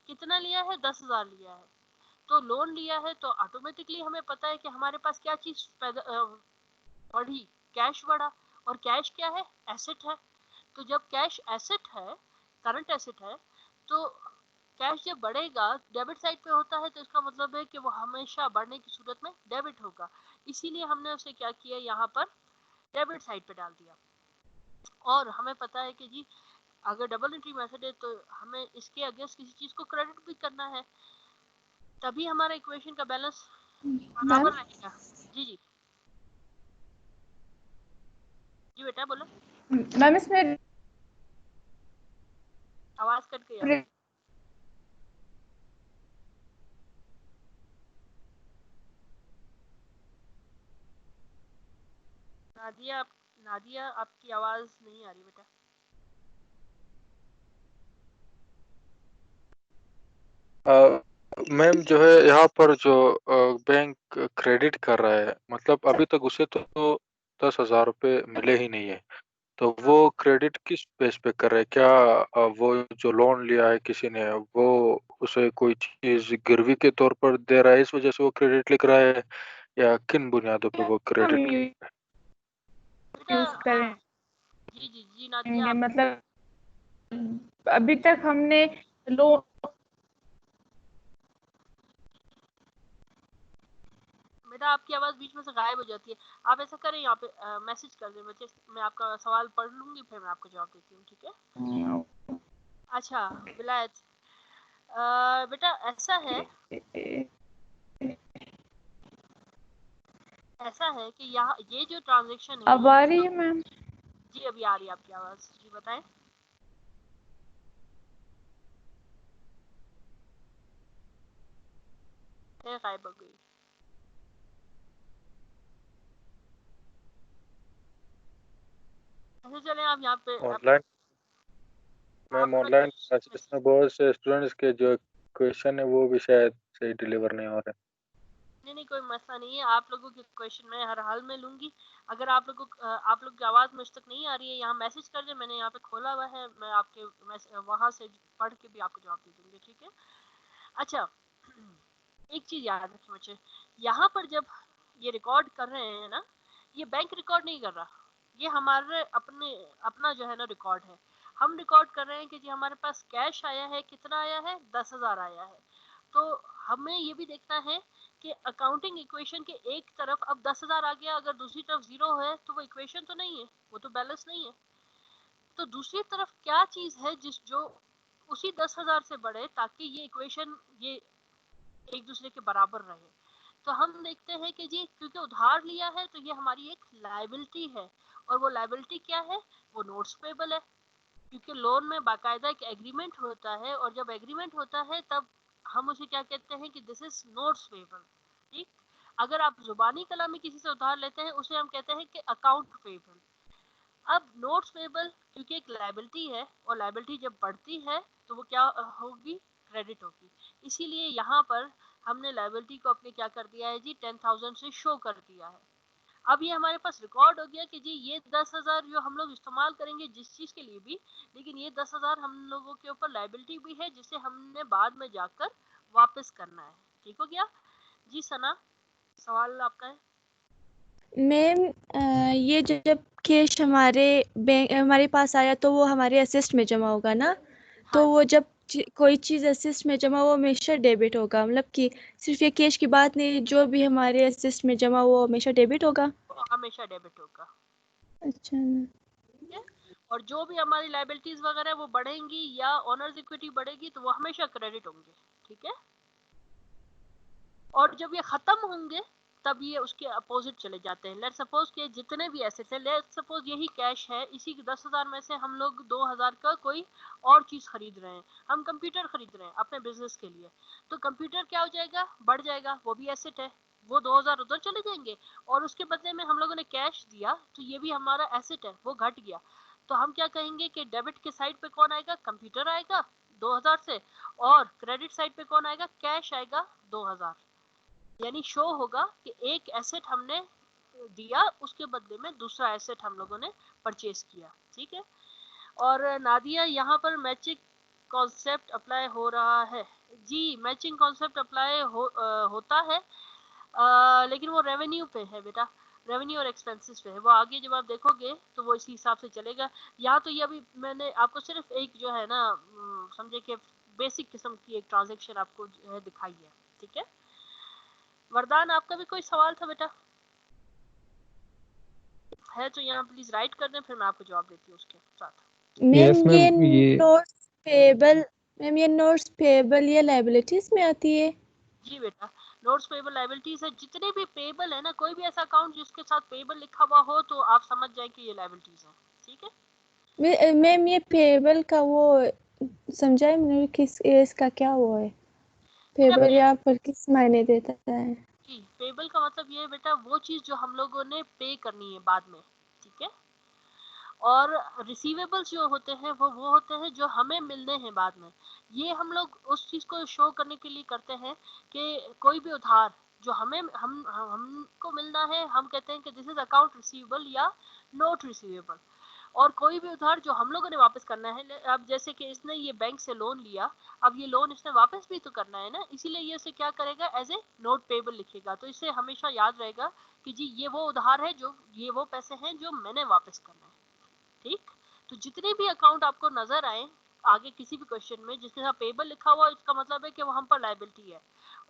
कितना लिया है, 10,000 लिया है। तो लोन लिया है तो ऑटोमेटिकली हमें पता है कि हमारे पास क्या चीज बढ़ी, कैश बढ़ा। और कैश क्या है, एसेट है। तो जब कैश एसेट है, करंट एसेट है, तो कैश जब बढ़ेगा डेबिट साइड पे होता है तो इसका मतलब है कि वो हमेशा बढ़ने की सूरत में डेबिट होगा। इसीलिए हमने उसे क्या किया, यहाँ पर डेबिट साइड पे डाल दिया। और हमें पता है कि जी अगर डबल एंट्री मेथड है तो हमें इसके अगेंस्ट किसी चीज को क्रेडिट भी करना है, तभी हमारा इक्वेशन का बैलेंस मैम बराबर रहेगा। जी जी जी बेटा बोलो, मैम इसमें आवाज कट गई आपकी। नादिया आपकी आवाज नहीं आ रही बेटा। मैम जो है यहाँ पर जो बैंक क्रेडिट कर रहा है, मतलब अभी तक उसे तो 10,000 रुपये मिले ही नहीं है, तो वो हाँ क्रेडिट किस बेस पे कर रहा है? क्या वो जो लोन लिया है किसी ने, वो उसे कोई चीज गिरवी के तौर पर दे रहा है, इस वजह से वो क्रेडिट लिख रहा है, या किन बुनियादों पे वो हम क्रेडिट? बेटा यूज हाँ जी जी जी नादिया करेंगे, आप मतलब अभी तक हमने लोन बेटा आपकी आवाज बीच में से गायब हो जाती है। आप ऐसा करें यहाँ पे मैसेज कर दें, मैं आपका सवाल पढ़ लूंगी फिर मैं आपको जवाब देती हूँ, ठीक है। अच्छा विलायत, बेटा ऐसा है कि यहाँ ये जो ट्रांजेक्शन अब है आ रही है मैम? जी अभी आ रही है आपकी आवाज, जी बताएं। गायब हो गई। ऐसे चले आप यहाँ पे ऑनलाइन मैम, अपना ऑनलाइन क्लासेस में बहुत से स्टूडेंट्स के जो क्वेश्चन है वो भी शायद सही डिलीवर नहीं हो रहे। नहीं नहीं कोई मसला नहीं है, आप लोगों के क्वेश्चन मैं हर हाल में लूंगी। अगर आप लोगों की आवाज मुझ तक नहीं आ रही है, यहाँ मैसेज कर दे, मैंने यहाँ पे खोला हुआ है, मैं आपके वहां से पढ़ के भी आपको जवाब दे दूंगी, ठीक है। अच्छा एक चीज याद रखिए मुझे, यहाँ पर जब ये रिकॉर्ड कर रहे हैं ना, ये बैंक रिकॉर्ड नहीं कर रहा, ये हमारे अपना जो है ना रिकॉर्ड है। हम रिकॉर्ड कर रहे हैं कि जी हमारे पास कैश आया है, कितना आया है, 10,000 आया है। तो हमें ये भी देखना है कि अकाउंटिंग इक्वेशन के एक तरफ अब 10,000 आ गया, अगर दूसरी तरफ जीरो है तो वो इक्वेशन तो नहीं है, वो तो बैलेंस नहीं है। तो दूसरी तरफ क्या चीज है जो उसी 10,000 से बढ़े, ताकि ये इक्वेशन ये एक दूसरे के बराबर रहे। तो हम देखते हैं कि जी क्योंकि उधार लिया है तो ये हमारी एक लायबिलिटी है, और वो लायबिलिटी क्या है, वो नोट्स पेबल है। क्योंकि लोन में बाकायदा एक एग्रीमेंट होता है, और जब एग्रीमेंट होता है तब हम उसे क्या कहते हैं कि दिस इज नोट्स पेबल, ठीक। अगर आप जुबानी कलाम में किसी से उधार लेते हैं उसे हम कहते हैं कि अकाउंट पेबल। अब नोट्स पेबल क्योंकि एक लायबिलिटी है, और लायबिलिटी जब बढ़ती है तो वो क्या होगी, क्रेडिट होगी। इसीलिए यहाँ पर हमने लायबिलिटी को अपने क्या कर दिया है जी, 10,000 से शो कर दिया है। अब ये हमारे पास रिकॉर्ड हो गया कि जी ये 10,000 जो हम लोग इस्तेमाल करेंगे जिस चीज के लिए भी, लेकिन ये 10,000 हम लोगों के ऊपर लायबिलिटी भी है जिसे हमने बाद में जाकर वापस करना है। ठीक हो गया जी। सना सवाल आपका है। मैम ये जब कैश हमारे बैंक हमारे पास आया तो वो हमारे असिस्ट में जमा होगा ना, हाँ तो वो जी, जब कोई चीज़ असिस्ट में जमा वो हमेशा डेबिट होगा, मतलब कि सिर्फ ये कैश की बात नहीं, जो भी हमारे असिस्ट में जमा वो हमेशा डेबिट होगा। वो हमेशा डेबिट होगा, अच्छा। ठीक है। और जो भी हमारी लायबिलिटीज वगैरह वो बढ़ेंगी या ओनर्स इक्विटी बढ़ेगी तो वो हमेशा क्रेडिट होंगे, ठीक है। और जब ये खत्म होंगे तब ये उसके अपोजिट चले जाते हैं। लेट्स सपोज कि जितने भी एसेट्स है, लेट्स सपोज यही कैश है, इसी 10,000 में से हम लोग 2,000 का कोई और चीज खरीद रहे हैं, हम कंप्यूटर खरीद रहे हैं अपने बिजनेस के लिए, तो कंप्यूटर क्या हो जाएगा, बढ़ जाएगा, वो भी एसेट है, वो 2,000 उधर चले जाएंगे। और उसके बदले में हम लोगों ने कैश दिया तो ये भी हमारा एसेट है, वो घट गया। तो हम क्या कहेंगे कि डेबिट के साइड पे कौन आएगा, कंप्यूटर आएगा 2,000 से, और क्रेडिट साइड पे कौन आएगा, कैश आएगा 2,000। यानी शो होगा कि एक एसेट हमने दिया, उसके बदले में दूसरा एसेट हम लोगों ने परचेज किया, ठीक है। और नादिया यहाँ पर मैचिंग कॉन्सेप्ट अप्लाई हो रहा है। जी मैचिंग कॉन्सेप्ट अप्लाई होता है, लेकिन वो रेवेन्यू पे है बेटा, रेवेन्यू और एक्सपेंसेस पे है, वो आगे जब आप देखोगे तो वो इसी हिसाब से चलेगा। यहाँ तो ये अभी मैंने आपको सिर्फ एक जो है ना समझे कि बेसिक किस्म की एक ट्रांजेक्शन आपको जो है दिखाई है, ठीक है। वरदान आपका भी कोई सवाल था बेटा? है तो यहाँ प्लीज राइट कर दें, फिर मैं आपको जवाब देती हूँ उसके साथ। मैम यस ये मैम, ये नोट्स पेबल मैम ये नोट्स पेबल या लायबिलिटीज में आती है? जी बेटा, नोट्स पेबल लायबिलिटीज है। जितने भी पेबल है ना, कोई भी ऐसा अकाउंट जिसके साथ पेबल लिखा हुआ हो तो आप समझ जाए कि ये लायबिलिटीज है। ठीक है मैम ये पेबल का वो समझाए मुझे, किस इसका क्या वो है? बेटा, पेबल यहाँ पर किस मायने देता है? जी पेबल का मतलब ये है बेटा, वो चीज जो हम लोगों ने पे करनी है बाद में। ठीक है, और रिसीवेबल्स जो होते हैं वो होते हैं जो हमें मिलने हैं बाद में। ये हम लोग उस चीज को शो करने के लिए करते हैं कि कोई भी उधार जो हमको मिलना है, हम कहते हैं कि दिस इज अकाउंट रिसीवेबल या नोट रिसीवेबल। और कोई भी उधार जो हम लोगों ने वापस करना है, अब जैसे कि इसने ये बैंक से लोन लिया, अब ये लोन इसने वापस भी तो करना है ना, इसीलिए ये उसे क्या करेगा, एज ए नोट पेबल लिखेगा। तो इससे हमेशा याद रहेगा कि जी ये वो उधार है, जो ये वो पैसे हैं जो मैंने वापस करना है। ठीक, तो जितने भी अकाउंट आपको नजर आए आगे किसी भी क्वेश्चन में जिसके साथ पेबल लिखा हुआ, इसका मतलब है कि वो हम पर लायबिलिटी है।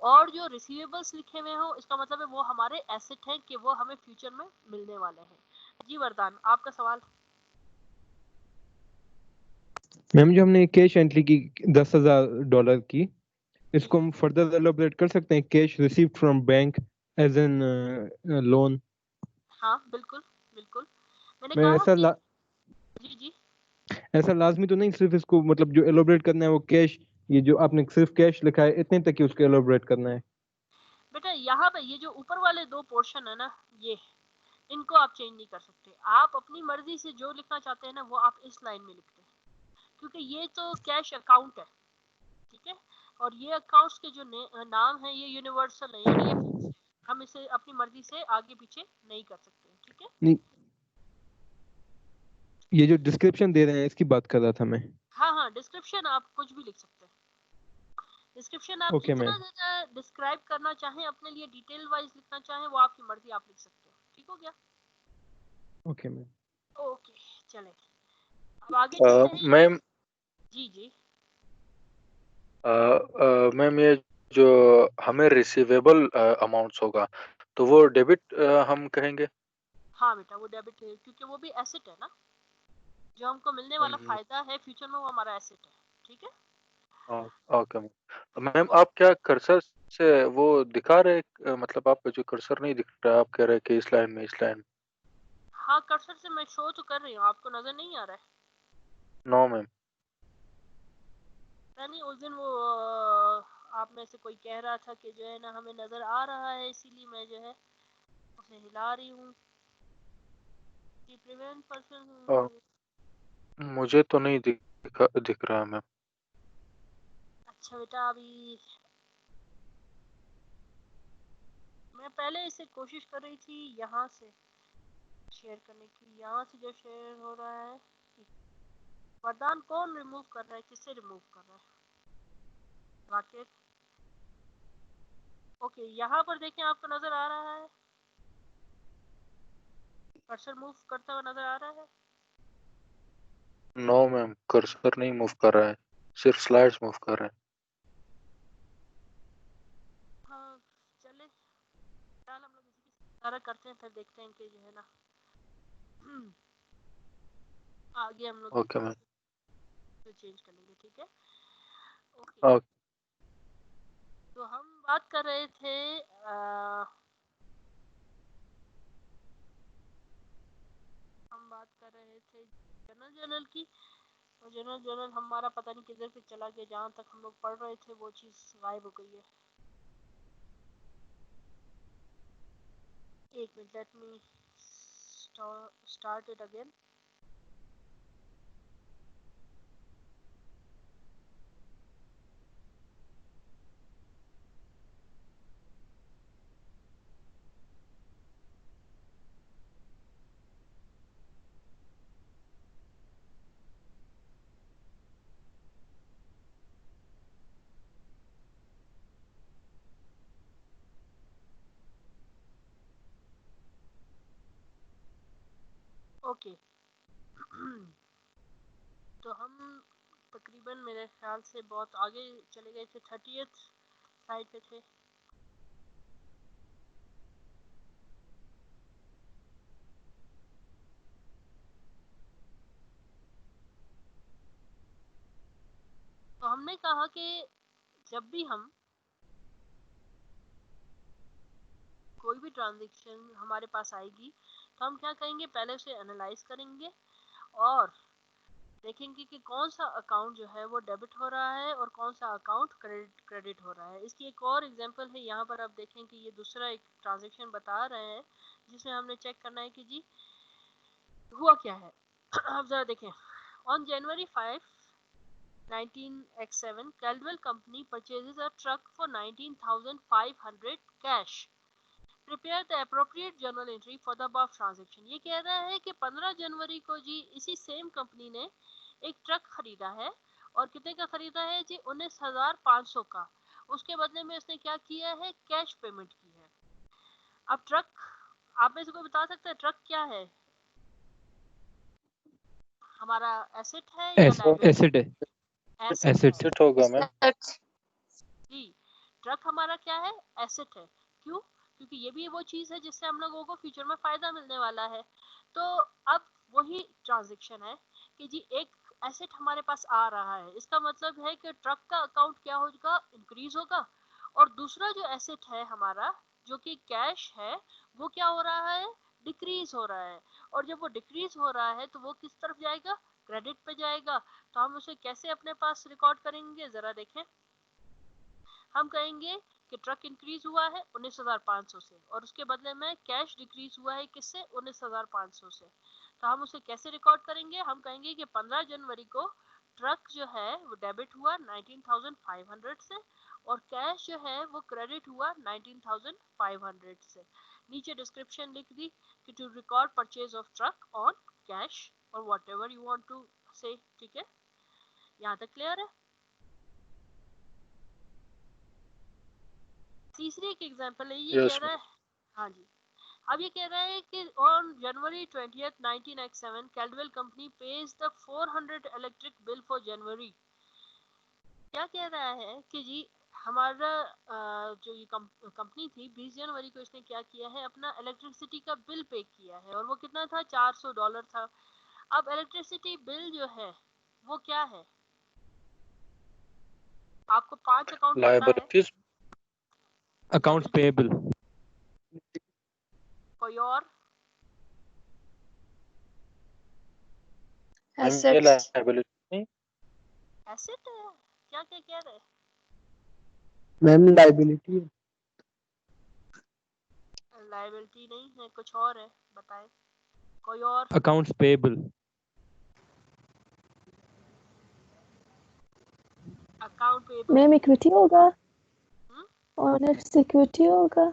और जो रिसीवेबल्स लिखे हुए हो, इसका मतलब है वो हमारे एसेट हैं कि वो हमें फ्यूचर में मिलने वाले हैं। जी वरदान, आपका सवाल। मैम जो हमने कैश एंट्री की $10,000 की, इसको हम फर्दर एलोबरेट कर सकते हैं, cash received from bank as an loan. हाँ बिल्कुल बिल्कुल, मैंने मैं कहा ऐसा कि जी जी ऐसा लाजमी तो नहीं सिर्फ इसको, मतलब जो एलोबरेट करना है वो कैश, ये जो आपने सिर्फ कैश लिखा है इतने तक ही उसको एलोबरेट करना है? बेटा, यहाँ पे ये जो ऊपर वाले दो पोर्शन है ना, ये इनको आप चेंज नहीं कर सकते। आप अपनी मर्जी से जो लिखना चाहते हैं ना, वो आप इस लाइन में लिखते हैं, क्योंकि ये तो कैश अकाउंट है। ठीक है, और ये अकाउंट्स के जो नाम है ये यूनिवर्सल है, यानी ये फिक्स है। हम इसे अपनी मर्जी से आगे पीछे नहीं कर सकते। ठीक है, नहीं, ये जो डिस्क्रिप्शन दे रहे हैं इसकी बात कर रहा था मैं। हाँ हाँ, डिस्क्रिप्शन आप कुछ भी लिख सकते हैं। डिस्क्रिप्शन आप ओके जितना मैम। ज्यादा डिस्क्राइब करना चाहें, अपने लिए डिटेल वाइज लिखना चाहें, वो आपकी मर्जी, आप लिख सकते हो। ठीक हो गया? Okay ma'am. ओके, चले अब आगे चलते हैं। मैम, जी जी मैम ये जो हमें रिसीवेबल अमाउंट्स होगा तो वो डेबिट हम कहेंगे? हाँ बेटा, वो डेबिट है, क्योंकि वो भी एसेट है ना, जो हमको मिलने वाला हम्म, फायदा है फ्यूचर में, वो हमारा एसेट है। ठीक है, ओके मैम। मैम आप क्या कर्सर से वो दिखा रहे, मतलब आपका जो कर्सर नहीं दिख रहा, आप कह रहे कि इस लाइन में, इस लाइन? हाँ कर्सर से मैं शो तो कर रही हूँ, आपको नजर नहीं आ रहा है? No ma'am. नहीं, उस दिन वो आप में से कोई कह रहा था कि जो है ना हमें नजर आ रहा है, इसीलिए मैं जो है उसे हिला रही हूँ कि प्रिवेंट पर्सन। मुझे तो नहीं दिख रहा मैम। अच्छा बेटा, अभी मैं पहले इसे कोशिश कर रही थी यहाँ से शेयर करने की, यहाँ से जो शेयर हो रहा है। वरदान कौन रिमूव कर रहा है, किससे रिमूव कर रहा है? राकेश। ओके, यहाँ पर देखें, आपको नजर आ रहा है, कर्सर मूव करता हुआ नजर आ रहा है? नो मैम, कर्सर नहीं मूव कर रहा है, सिर्फ स्लाइड्स मूव कर रहे हैं। हाँ चले, फिलहाल हम लोग इसी की सारा करते हैं, फिर देखते हैं कि जो है ना आगे हम लोग ओके मैम। तो चेंज कर लेंगे। ठीक है, ओके। ओके। तो हम बात कर रहे थे जनरल की। और जनरल हमारा पता नहीं किधर से चला गया, जहाँ तक हम लोग पढ़ रहे थे वो चीज गायब हो गई है। एक minute, let me start it again. Okay तो हम तकरीबन मेरे ख्याल से बहुत आगे चले गए थे, 30th साइड पे थे। हमने कहा कि जब भी हम कोई भी ट्रांजैक्शन हमारे पास आएगी तो हम क्या करेंगे, पहले उसे एनालाइज करेंगे और देखेंगे कि कौन सा अकाउंट जो है वो डेबिट हो रहा है और कौन सा अकाउंट क्रेडिट हो रहा है। इसकी एक और एग्जांपल है, यहाँ पर आप देखें कि ये दूसरा एक ट्रांजैक्शन बता रहे हैं जिसमें हमने चेक करना है कि जी हुआ क्या है। आप जरा देखें, on January 5, 19X7 Caldwell company purchases a truck for 19,500 cash. Prepare the appropriate journal entry for the above transaction. ये कह रहा है कि 15 जनवरी को जी इसी सेम कंपनी ने एक ट्रक खरीदा है और कितने का खरीदा है जी, 19,500 का। उसके बदले में उसने क्या किया है, कैश पेमेंट की है। अब ट्रक, आप में से कोई बता सकता है ट्रक क्या है? हमारा एसेट है या लायबिलिटी? एसेट है, एसेट एसेट होगा मैम। जी, ट्रक हमारा क्या है, एसेट है। क्यों? क्योंकि ये भी वो चीज है जिससे हम लोगों को फ्यूचर में फायदा मिलने वाला है। तो अब वही ट्रांजैक्शन है कि जी एक एसेट हमारे पास आ रहा है, इसका मतलब है कि ट्रक का अकाउंट क्या होगा, इंक्रीज होगा, और दूसरा जो एसेट है हमारा जो कि कैश है वो क्या हो रहा है, डिक्रीज हो रहा है। और जब वो डिक्रीज हो रहा है तो वो किस तरफ जाएगा, क्रेडिट पे जाएगा। तो हम उसे कैसे अपने पास रिकॉर्ड करेंगे, जरा देखें। हम कहेंगे कि ट्रक इंक्रीज हुआ है 19,500 से और उसके बदले में कैश डिक्रीज हुआ है किससे, 19,500 से। तो हम उसे कैसे रिकॉर्ड करेंगे, हम कहेंगे कि 15 जनवरी को ट्रक जो है वो डेबिट हुआ 19,500 से और कैश जो है वो क्रेडिट हुआ 19,500 से। नीचे डिस्क्रिप्शन लिख दी कि to record purchase of truck on cash और whatever you want to say. ठीक है, यहाँ तक क्लियर है? तीसरी एक एग्जांपल है, ये Yes, कह रहा है, हाँ जी, अब ये कह रहा है कि on January 20th 19X7 Caldwell company page the 400 electric bill for January. क्या कह रहा है कि जी हमारा जो ये कंपनी थी 20 जनवरी को इसने क्या किया है, अपना इलेक्ट्रिसिटी का बिल पे किया है और वो कितना था, $400 था। अब इलेक्ट्रिसिटी बिल जो है वो क्या है, आपको 5 अकाउंट पता है, liabilities. अकाउंट्स पेएबल, कोई और? ये liability नहीं, एसेट है, क्या क्या कह रहे हैं? मैम लाइबिलिटी है। लायबिलिटी नहीं है, कुछ और है, बताएं कोई और। Accounts payable, account payable ma'am equity होगा, हम्म? ऑनर्स इक्विटी होगा।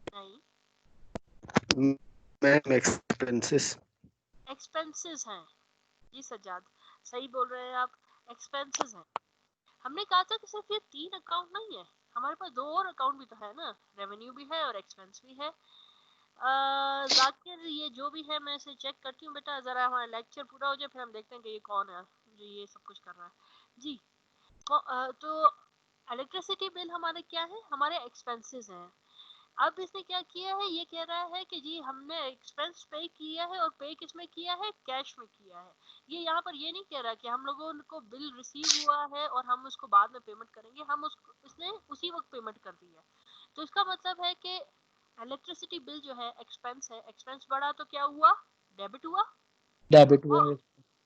नहीं, मैम एक्सपेंसेस। एक्सपेंसेस हैं जी सज्जाद, सही बोल रहे हैं आप, एक्सपेंसेस हैं। हमने कहा था कि सिर्फ ये 3 अकाउंट नहीं है, हमारे पास 2 और अकाउंट भी तो है ना, रेवेन्यू भी है और एक्सपेंस भी है। जाकिर ये जो भी है मैं इसे चेक करती हूँ बेटा, जरा हमारा लेक्चर पूरा हो जाए फिर हम देखते हैं कि ये कौन है जो ये सब कुछ कर रहा है जी। तो इलेक्ट्रिसिटी बिल हमारे क्या है, हमारे एक्सपेंसेस हैं। अब इसने क्या किया है, ये कह रहा है कि जी हमने एक्सपेंस पे किया है और पे किस में किया है, कैश में किया है। ये यहाँ पर ये नहीं कह रहा कि हम लोगों को बिल रिसीव हुआ है और हम उसको बाद में पेमेंट करेंगे, हम उसको इसने उसी वक्त पेमेंट कर दी है। तो इसका मतलब है कि इलेक्ट्रिसिटी बिल जो है एक्सपेंस है, एक्सपेंस बढ़ा तो क्या हुआ, डेबिट हुआ। डेबिट हुआ। और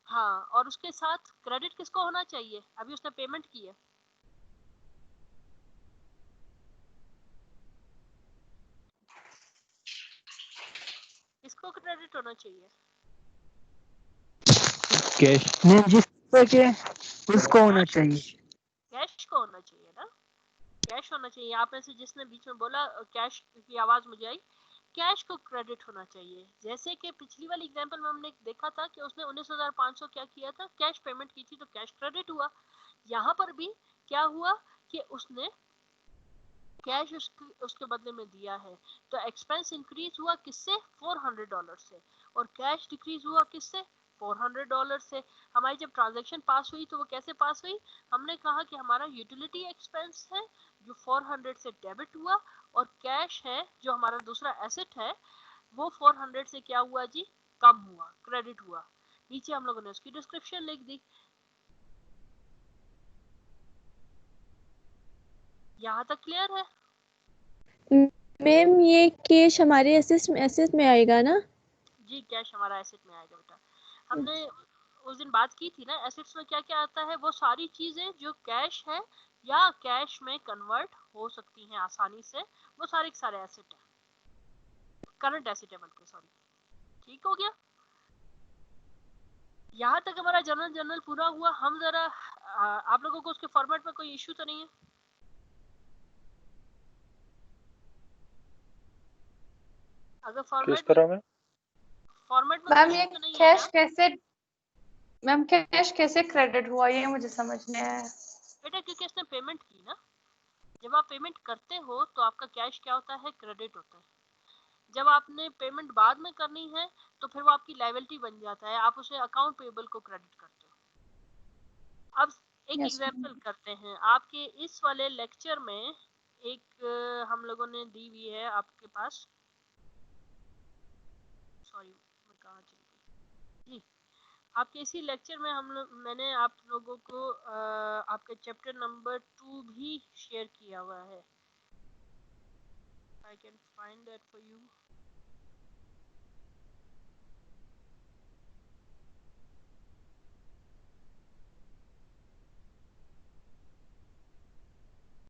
हाँ, और उसके साथ क्रेडिट किसको होना चाहिए, अभी उसने पेमेंट की है, किसको क्रेडिट होना चाहिए, कैश, मैम जिस पे उसको होना चाहिए। कैश को होना चाहिए ना, कैश होना चाहिए। आप में से जिसने बीच में बोला कैश की आवाज मुझे आई, कैश को क्रेडिट होना चाहिए। जैसे कि पिछली वाली एग्जांपल में हमने देखा था कि उसने 19,500 क्या किया था, कैश पेमेंट की थी तो कैश क्रेडिट हुआ। यहाँ पर भी क्या हुआ कि उसने कैश उसके बदले में दिया है, तो एक्सपेंस इंक्रीज हुआ किससे, $400 से, और कैश डिक्रीज हुआ किससे, $400 से। हमारी जब ट्रांजैक्शन पास हुई तो वो कैसे पास हुई, हमने कहा कि हमारा यूटिलिटी एक्सपेंस है जो 400 से डेबिट हुआ और कैश है जो हमारा दूसरा एसेट है वो 400 से क्या हुआ जी, कम हुआ, क्रेडिट हुआ। नीचे हम लोगों ने उसकी डिस्क्रिप्शन लिख दी। यहाँ तक क्लियर है? मैम ये कैश हमारे एसेट में आएगा ना? जी, कैश हमारा एसेट में आएगा बेटा। हमने उस दिन बात की थी ना, एसेट्स में क्या क्या आता है, वो सारी चीजें जो कैश है या कैश में कन्वर्ट हो सकती हैं आसानी से, वो सारे के सारे एसेट है, करंट एसेट है बल्कि, सॉरी। ठीक हो गया? यहाँ तक हमारा जनरल पूरा हुआ। हम जरा आप लोगों को उसके फॉर्मेट में कोई इश्यू तो नहीं है? अगर किस फॉर्मेट तरह में? में मैम कोई ये इश्यू तो नहीं है कैश ना? कैसे मैम कैश कैसे क्रेडिट हुआ, ये मुझे समझ नहीं आया। बेटा क्योंकि इसने पेमेंट की ना, जब आप पेमेंट करते हो तो आपका कैश क्या होता है, क्रेडिट होता है। जब आपने पेमेंट बाद में करनी है तो फिर वो आपकी लायबिलिटी बन जाता है, आप उसे अकाउंट पेबल को क्रेडिट करते हो। अब एक यस एग्जांपल करते हैं। आपके इस वाले लेक्चर में एक हम लोगों ने दी हुई है आपके पास, सॉरी मैं कहाँ चली गई जी, आपके इसी लेक्चर में मैंने आप लोगों को आपके चैप्टर नंबर 2 भी शेयर किया हुआ है। I can find that for you.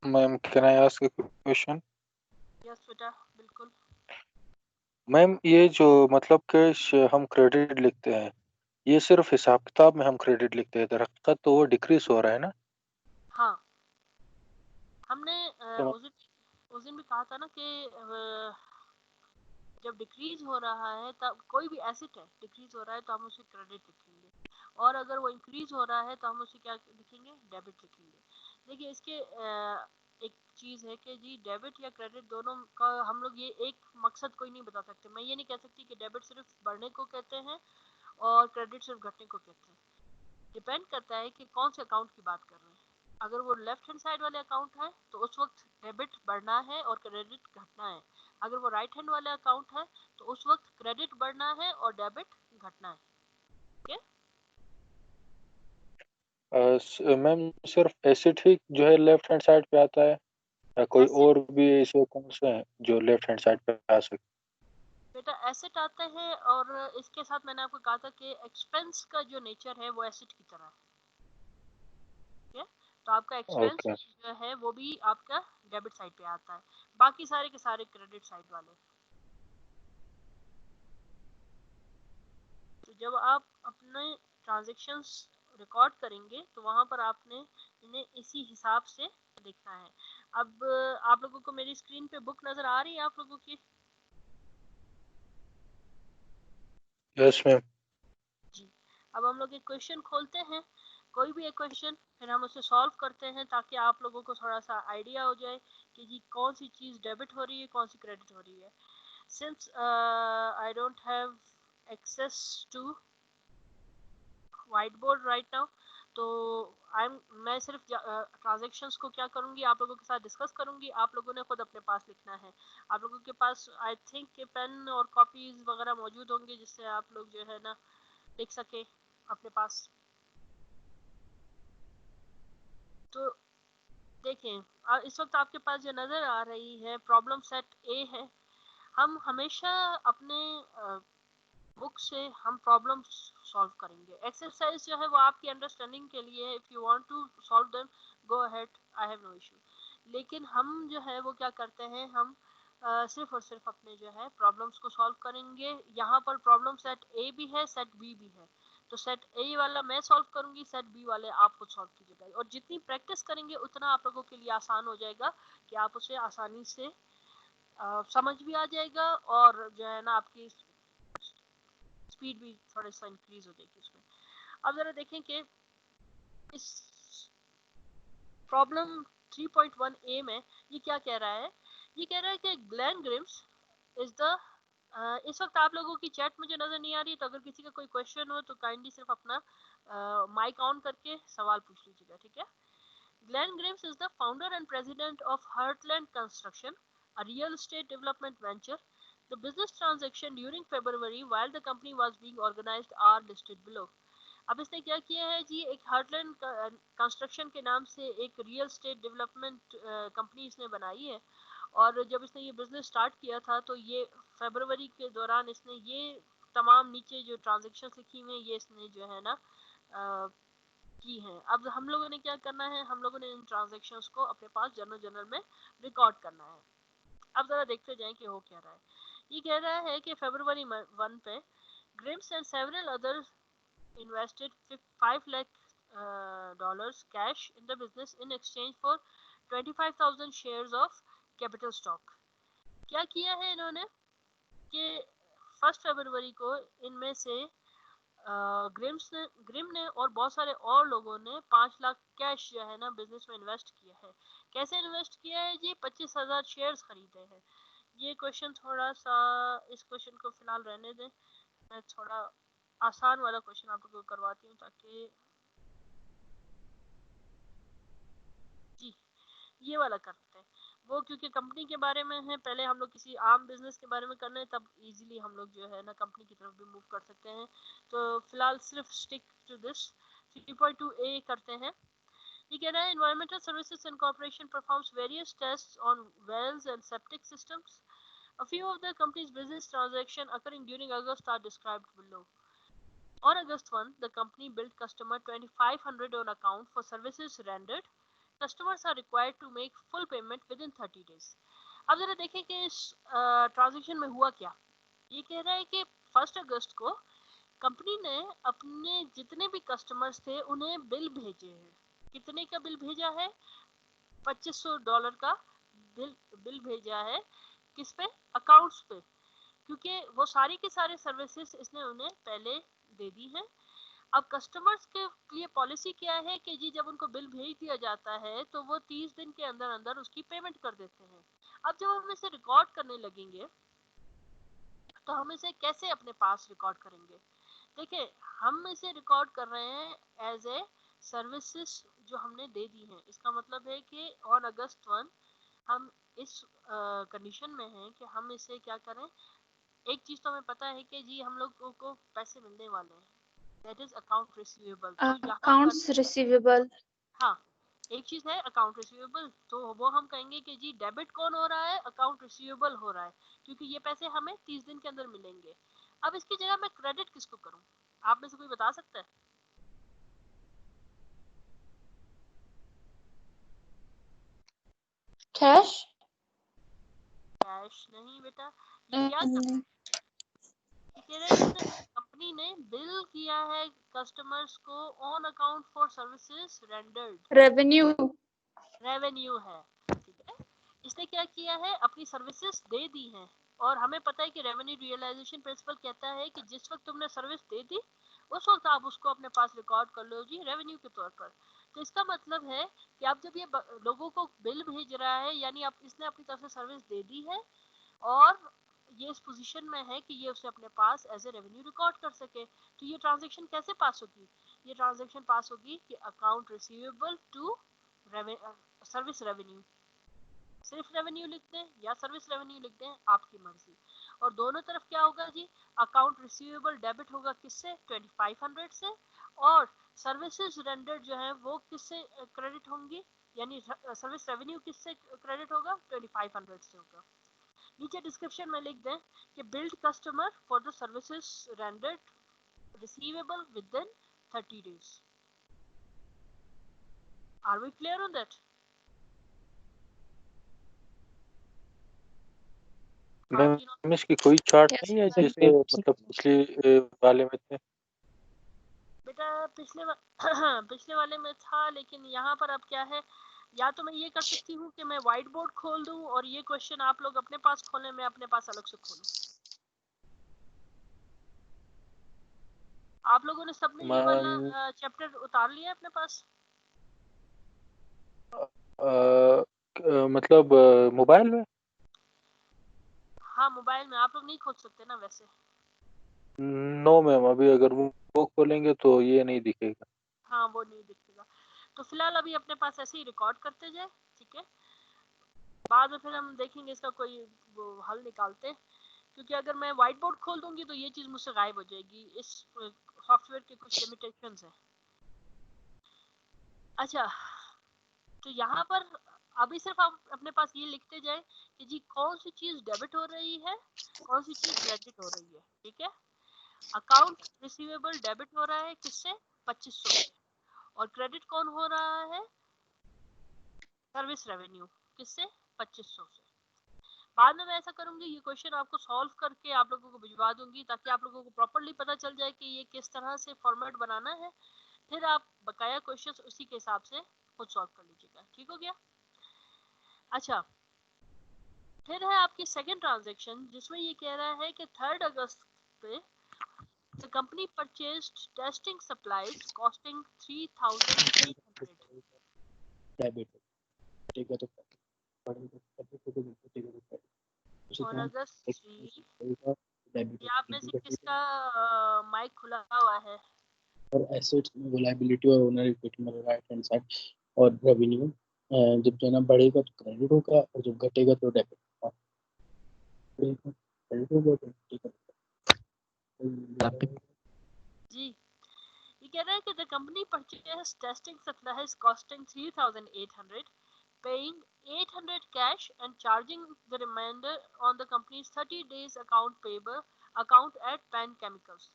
Ma'am can I ask a question? Yes बेटा बिल्कुल। मैम ये जो मतलब कैश हम क्रेडिट लिखते हैं, ये सिर्फ हिसाब किताब में हम क्रेडिट लिखते हैं, दरअसल तो वो डिक्रीज हो रहा है ना? हाँ, हमने तो उस दिन भी कहा था ना कि जब डिक्रीज हो रहा है तब कोई भी एसेट है डिक्रीज हो रहा है तो हम उसे क्रेडिट लिखेंगे, और अगर वो इंक्रीज हो रहा है तो हम उसे क्या लिखेंगे, डेबिट लिखेंगे। देखिए इसके एक चीज है कि जी डेबिट या क्रेडिट दोनों का हम लोग ये एक मकसद कोई नहीं बता सकते। मैं ये नहीं कह सकती कि डेबिट सिर्फ बढ़ने को कहते हैं और क्रेडिट सिर्फ घटने को कहते हैं। डिपेंड करता है कि कौन से अकाउंट की बात कर रहे हैं। अगर वो लेफ्ट हैंड साइड वाले अकाउंट है तो उस वक्त डेबिट बढ़ना है और क्रेडिट घटना है। अगर वो राइट हैंड वाले अकाउंट है तो उस वक्त क्रेडिट बढ़ना है और डेबिट घटना है। ओके? मैम सिर्फ एसेट ही जो है लेफ्ट हैंड साइड पे आता है, या कोई एसेट और भी ऐसे कौन से हैं जो लेफ्ट हैंड साइड पे आ सकते? बेटा एसेट आता है, और इसके साथ मैंने आपको कहा था कि एक्सपेंस का जो नेचर है वो एसेट की तरह है। ठीक है? तो आपका एक्सपेंस ओके। जो है वो भी आपका डेबिट साइड पे आता है, बाकी सारे के सारे क्रेडिट साइड वाले। तो जब आप अपने ट्रांजैक्शंस रिकॉर्ड करेंगे तो वहां पर आपने इन्हें इसी हिसाब से देखना है। अब आप लोगों को मेरी स्क्रीन पे बुक नजर आ रही है आप लोगों की? Yes ma'am. जी। अब हम लोग एक क्वेश्चन खोलते हैं, कोई भी एक क्वेश्चन, फिर हम उसे सॉल्व करते हैं ताकि आप लोगों को थोड़ा सा आइडिया हो जाए कि जी कौन सी चीज डेबिट हो रही है, कौन सी क्रेडिट हो रही है। Since I don't have access to white board right now, तो मैं सिर्फ ट्रांजैक्शंस को क्या करूंगी, आप लोगों के साथ डिस्कस करूंगी। आप लोगों ने खुद अपने पास लिखना है। आप लोगों के पास आई थिंक के पेन और कॉपीज वगैरह मौजूद होंगे जिससे आप लोग जो है ना लिख सके अपने पास। तो देखें, इस वक्त आपके पास जो नजर आ रही है प्रॉब्लम सेट ए है। हम हमेशा अपने बुक से हम प्रॉब्लम सॉल्व करेंगे। एक्सरसाइज जो है वो आपकी अंडरस्टैंडिंग के लिए है। If you want to solve them go ahead, I have no issue. लेकिन हम जो है वो क्या करते हैं, हम सिर्फ और सिर्फ अपने जो है प्रॉब्लम्स को सॉल्व करेंगे। यहाँ पर प्रॉब्लम सेट ए भी है, सेट बी भी है। तो सेट ए वाला मैं सॉल्व करूंगी, सेट बी वाले आप खुद सॉल्व कीजिएगा। और जितनी प्रैक्टिस करेंगे उतना आप लोगों के लिए आसान हो जाएगा कि आप उसे आसानी से समझ भी आ जाएगा, और जो है ना आपकी स्पीड भी थोड़ा सा इंक्रीज हो जाएगी उसमें। अब जरा देखें कि इस प्रॉब्लम 3.1 ए में ये क्या कह रहा है। ये कह रहा है कि ग्लेन ग्रिम्स इज द इस वक्त आप लोगों की चैट मुझे नजर नहीं आ रही, तो अगर किसी का कोई क्वेश्चन हो तो काइंडली सिर्फ अपना माइक ऑन करके सवाल पूछ लीजिएगा, ठीक है? Glenn Grimes is the founder and president of Heartland Construction, a real estate development venture. The business transaction during February while the company was being organized are listed below. अब इसने क्या किया है जी, एक हार्टलैंड कंस्ट्रक्शन के नाम से एक रियल स्टेट डेवलपमेंट कंपनी इसने बनाई है। और जब इसने ये बिजनेस स्टार्ट किया था तो ये फरवरी के दौरान इसने ये तमाम नीचे जो ट्रांजेक्शन लिखी हुई हैं ये इसने जो है ना की है। अब हम लोगों ने क्या करना है, हम लोगों ने इन ट्रांजेक्शंस को अपने पास जर्नल में रिकॉर्ड करना है। अब जरा देखते जाएं कि हो क्या रहा है। ये कह रहा है कि फरवरी 1 पे Grimes and several others invested $5 lakh cash in the business in exchange for 25,000 shares of capital stock। क्या किया है इन्होंने कि 1 फरवरी को इनमें से ग्रिम ने और बहुत सारे और लोगों ने 5 लाख कैश जो है ना बिजनेस में इन्वेस्ट किया है। कैसे इन्वेस्ट किया है जी? 25,000 शेयर्स खरीदे हैं। ये क्वेश्चन थोड़ा सा, इस क्वेश्चन को फिलहाल रहने दें, मैं थोड़ा आसान वाला क्वेश्चन आप लोगों को करवाती हूँ ताकि जी ये वाला करते हैं वो, क्योंकि कंपनी के बारे में है। पहले हम लोग किसी आम बिजनेस के बारे में करना है तब इजीली हम लोग जो है ना कंपनी की तरफ भी मूव कर सकते हैं। तो फिलहाल सिर्फ स्टिक टू दिस 3.2a करते हैं। ये कह रहा है environmental services and corporation performs various tests on wells and septic systems. A few of the company's business transactions occurring during August are described below. On August 1, the company billed customer 2,500 on account for services rendered. Customers are required to make full payment within 30 days. अब जरा देखें कि इस transaction में हुआ क्या। ये कह रहा है कि 1 अगस्त को कंपनी ने अपने जितने भी कस्टमर्स थे उन्हें बिल भेजे हैं। कितने का बिल भेजा है? $2500 का बिल भेजा है। किस पे? अकाउंट्स पे, क्योंकि वो सारी के सारे सर्विसेज इसने उन्हें पहले दे दी है। अब कस्टमर्स के लिए पॉलिसी क्या है कि जी जब उनको बिल भेज दिया जाता है तो वो 30 दिन के अंदर अंदर उसकी पेमेंट कर देते हैं। अब जब हम इसे रिकॉर्ड करने लगेंगे तो हम इसे कैसे अपने पास रिकॉर्ड करेंगे? देखिए, हम इसे रिकॉर्ड कर रहे हैं एज ए सर्विसेज जो हमने दे दी है। इसका मतलब है कि ऑन अगस्त 1 हम इस कंडीशन में हैं कि हम इसे क्या करें। एक चीज तो हमें पता है कि जी हम लोगों को पैसे मिलने वाले हैं, दैट इज अकाउंट रिसीवेबल। तो यहाँ अकाउंट्स रिसीवेबल। हाँ, एक चीज है अकाउंट रिसीवेबल, तो वो हम कहेंगे कि जी डेबिट कौन हो रहा है? अकाउंट रिसीवेबल हो रहा है, क्योंकि ये पैसे हमें 30 दिन के अंदर मिलेंगे। अब इसकी जगह मैं क्रेडिट किसको करूं? आप में से कोई बता सकता है? कैश। कैश नहीं बेटा, ये क्या कर रहा है? ये कह रहा है इसने कंपनी ने बिल किया है कस्टमर्स को on account for services rendered. Revenue. Revenue है, ठीक है। इसने क्या किया है? अपनी सर्विसेज दे दी हैं। और हमें पता है कि रेवेन्यू रियलाइजेशन प्रिंसिपल कहता है कि जिस वक्त तुमने सर्विस दे दी उस वक्त आप उसको अपने पास रिकॉर्ड कर लो जी रेवेन्यू के तौर पर। तो इसका मतलब है कि आप जब ये लोगों को बिल भेज रहा है, यानी आप इसने अपनी तरफ से सर्विस दे दी है और ये इस पोजीशन में है कि ये उसे अपने पास एज ए रेवेन्यू रिकॉर्ड कर सके। तो ये ट्रांजैक्शन कैसे पास होगी? ये ट्रांजैक्शन पास होगी कि account receivable to service revenue. सिर्फ रेवेन्यू लिख दें या सर्विस रेवेन्यू लिख दें, आपकी मर्जी। और दोनों तरफ क्या होगा जी? अकाउंट रिसीवेबल डेबिट होगा किससे? 2500 से। और सर्विसेज रेंडर्ड जो है वो किससे क्रेडिट होंगी? यानी सर्विस रेवेन्यू किससे क्रेडिट होगा? 2500 से होगा। नीचे डिस्क्रिप्शन में लिख दें कि billed customer for the services rendered receivable within 30 days। Are we clear on that? Ma'am इसकी कोई चार्ट Yes, नहीं है ma'am. जैसे मतलब पिछले वाले में थे? बेटा पिछले वाले में था, लेकिन यहाँ पर अब क्या है, या तो मैं ये कर सकती हूँ कि मैं व्हाइट बोर्ड खोल दूँ और ये क्वेश्चन आप लोग अपने पास खोलें, मैं अपने पास अलग से खोलूँ। आप लोगों ने सबने ये वाला चैप्टर उतार लिया अपने पास? मतलब मोबाइल में? हाँ, मोबाइल में आप लोग नहीं खोल सकते ना वैसे? नो मैम, अभी अगर वो खोलेंगे तो ये नहीं दिखेगा। हाँ, वो नहीं दिखेगा। तो फिलहाल अभी अपने पास ऐसे ही रिकॉर्ड करते जाए, ठीक है। बाद में फिर हम देखेंगे इसका कोई वो हल निकालते हैं, क्योंकि अगर मैं व्हाइट बोर्ड खोल दूंगी तो ये चीज मुझसे गायब हो जाएगी। इस सॉफ्टवेयर के कुछ लिमिटेशंस हैं। अच्छा, तो यहाँ पर अभी सिर्फ आप अपने पास ये लिखते जाए कि जी कौन सी चीज डेबिट हो रही है, कौन सी चीज क्रेडिट हो रही है। ठीक है, अकाउंट रिसीवेबल डेबिट हो रहा है किससे, 2500 से, और क्रेडिट कौन हो रहा है, सर्विस रेवेन्यू, किससे, 2500 से। बाद में मैं ऐसा करूंगी, ये क्वेश्चन आपको सॉल्व करके आप लोगों को भिजवा दूंगी ताकि आप लोगों को प्रॉपर्ली पता चल जाए कि ये किस तरह से फॉर्मेट बनाना है। फिर आप बकाया क्वेश्चंस उसी के हिसाब से खुद सॉल्व कर लीजिएगा। ठीक हो गया। अच्छा, फिर है आपकी सेकंड ट्रांजैक्शन जिसमें ये कह रहा है कि 3 अगस्त पे the company purchased testing supplies costing 3,800 on August 3। ये आप में से किसका माइक खुला हुआ है? और एसेट्स में लायबिलिटी और ओनर इक्विटी में राइट हैंड साइड और रेवेन्यू जब जना बढ़ेगा तो क्रेडिट होगा और जब घटेगा तो डेबिट होगा। जी, ये कह रहा है कि the company purchased testing supplies costing 3,800, paying 800 cash and charging the remainder on the company's 30 days account at Pan Chemicals.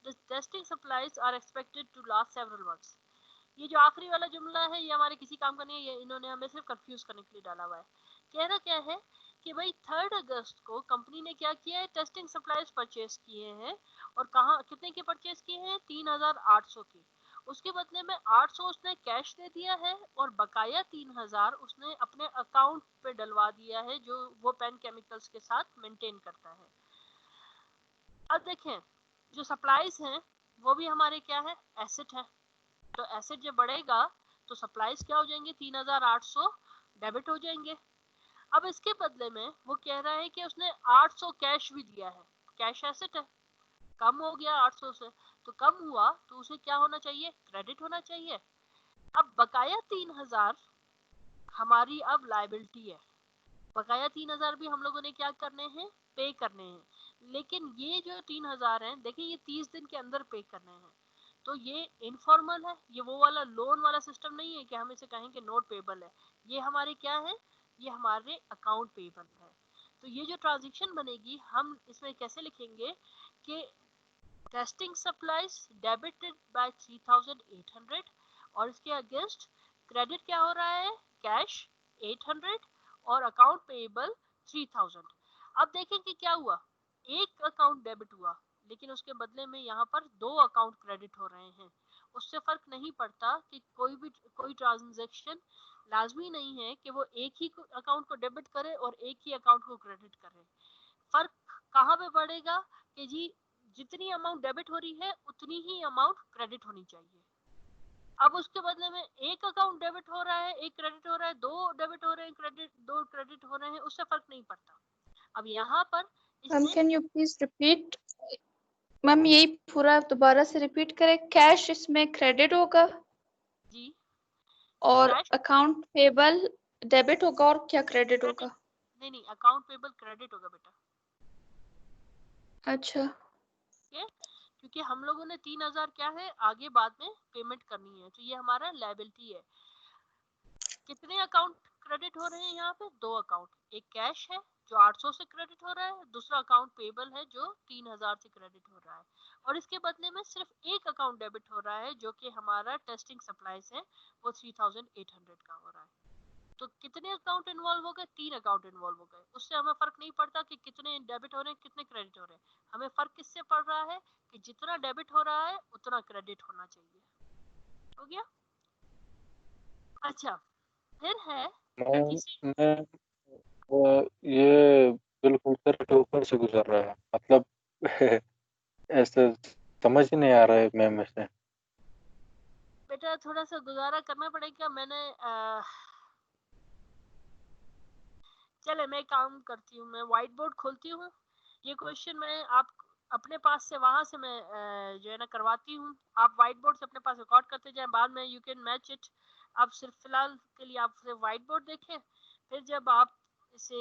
The testing supplies are expected to last several months. ये जो आखिरी वाला जुमला है ये हमारे किसी काम का नहीं है, ये इन्होंने हमें सिर्फ कंफ्यूज करने के लिए डाला हुआ है। कहना क्या है कि भाई 3 अगस्त को कंपनी ने क्या किया है, टेस्टिंग सप्लाईज परचेज किए हैं, और कहाँ कितने के परचेज किए हैं, 3,800 के। उसके बदले में 800 उसने कैश दे दिया है और बकाया 3,000 उसने अपने अकाउंट पे डलवा दिया है जो वो पेन केमिकल्स के साथ मेंटेन करता है। अब देखें, जो सप्लाईज हैं वो भी हमारे क्या है, एसेट है। तो एसेट जब बढ़ेगा तो सप्लाईज क्या हो जाएंगे, 3,800 डेबिट हो जाएंगे। अब इसके बदले में वो कह रहा है कि उसने 800 कैश भी दिया है, कैश एसेट है, कम हो गया 800 से, तो कम हुआ तो उसे क्या होना चाहिए, क्रेडिट होना चाहिए। अब बकाया 3,000 हमारी अब लायबिलिटी है, बकाया 3,000 भी हम लोगों ने क्या करने हैं, पे करने हैं। लेकिन ये जो 3,000 है, देखिए ये 30 दिन के अंदर पे करने हैं, तो ये इनफॉर्मल है, ये वो वाला लोन वाला सिस्टम नहीं है कि हम इसे कहें कि नोट पेबल है। ये हमारे क्या है, ये हमारे अकाउंट पेबल है। तो ये जो ट्रांजैक्शन बनेगी हम इसमें कैसे लिखेंगे कि टेस्टिंग सप्लाईज डेबिटेड बाय 3,800 और इसके अगेंस्ट क्रेडिट क्या हो रहा है, कैश 800 और अकाउंट पेबल 3,000। अब देखें कि क्या हुआ, एक अकाउंट डेबिट हुआ लेकिन उसके बदले में यहाँ पर 2 अकाउंट क्रेडिट हो रहे हैं। उससे फर्क नहीं पड़ता कि कोई ट्रांजैक्शन लाजमी नहीं है कि वो एक ही अकाउंट को डेबिट करे और एक ही अकाउंट को क्रेडिट करे। फर्क कहाँ पे पड़ेगा कि जी जितनी अमाउंट डेबिट हो रही है उतनी ही अमाउंट क्रेडिट होनी चाहिए। अब उसके बदले में एक अकाउंट डेबिट हो रहा है, एक क्रेडिट हो रहा है, 2 डेबिट हो रहे हैं, दो क्रेडिट हो रहे हैं, उससे फर्क नहीं पड़ता। अब यहाँ पर ma'am can you please repeat, ma'am यही पूरा दोबारा से रिपीट करें। कैश इसमें क्रेडिट होगा जी, और अकाउंट पेबल डेबिट होगा, और क्या क्रेडिट होगा? नहीं, अकाउंट पेबल क्रेडिट होगा बेटा। अच्छा, क्योंकि हम लोगों ने 3,000 क्या है आगे बाद में पेमेंट करनी है, तो ये हमारा लायबिलिटी है। कितने अकाउंट क्रेडिट हो रहे हैं यहाँ पे, 2 अकाउंट, एक कैश है जो 800 से क्रेडिट हो रहा है, दूसरा अकाउंट पेबल है जो 3,000 से क्रेडिट हो रहा है, और इसके बदले में सिर्फ एक अकाउंट डेबिट हो रहा है जो कि हमारा टेस्टिंग सप्लाईज है, वो 3,800 का हो रहा है। तो कितने अकाउंट इन्वॉल्व हो गए, 3 अकाउंट इन्वॉल्व हो गए। उससे हमें फर्क नहीं पड़ता कि कितने डेबिट हो रहे हैं कितने क्रेडिट हो रहे हैं, हमें फर्क किससे पड़ रहा है कि जितना डेबिट हो रहा है उतना क्रेडिट होना चाहिए। हो गया। अच्छा, फिर है ये बिल्कुल सर के ऊपर से गुजर रहा है, मतलब ऐसे समझ ही नहीं आ रहा है मैम इसमें। बेटा थोड़ा सा गुजारा करना पड़ेगा। मैंने चले मैं काम करती हूँ, मैं व्हाइट बोर्ड खोलती हूँ, ये क्वेश्चन मैं आप अपने पास से वहां से मैं जो है ना करवाती हूँ। आप व्हाइट बोर्ड से अपने पास रिकॉर्ड करते जाएं, बाद में यू कैन मैच इट। आप सिर्फ फिलहाल के लिए आप सिर्फ व्हाइट बोर्ड देखें, फिर जब आप इसे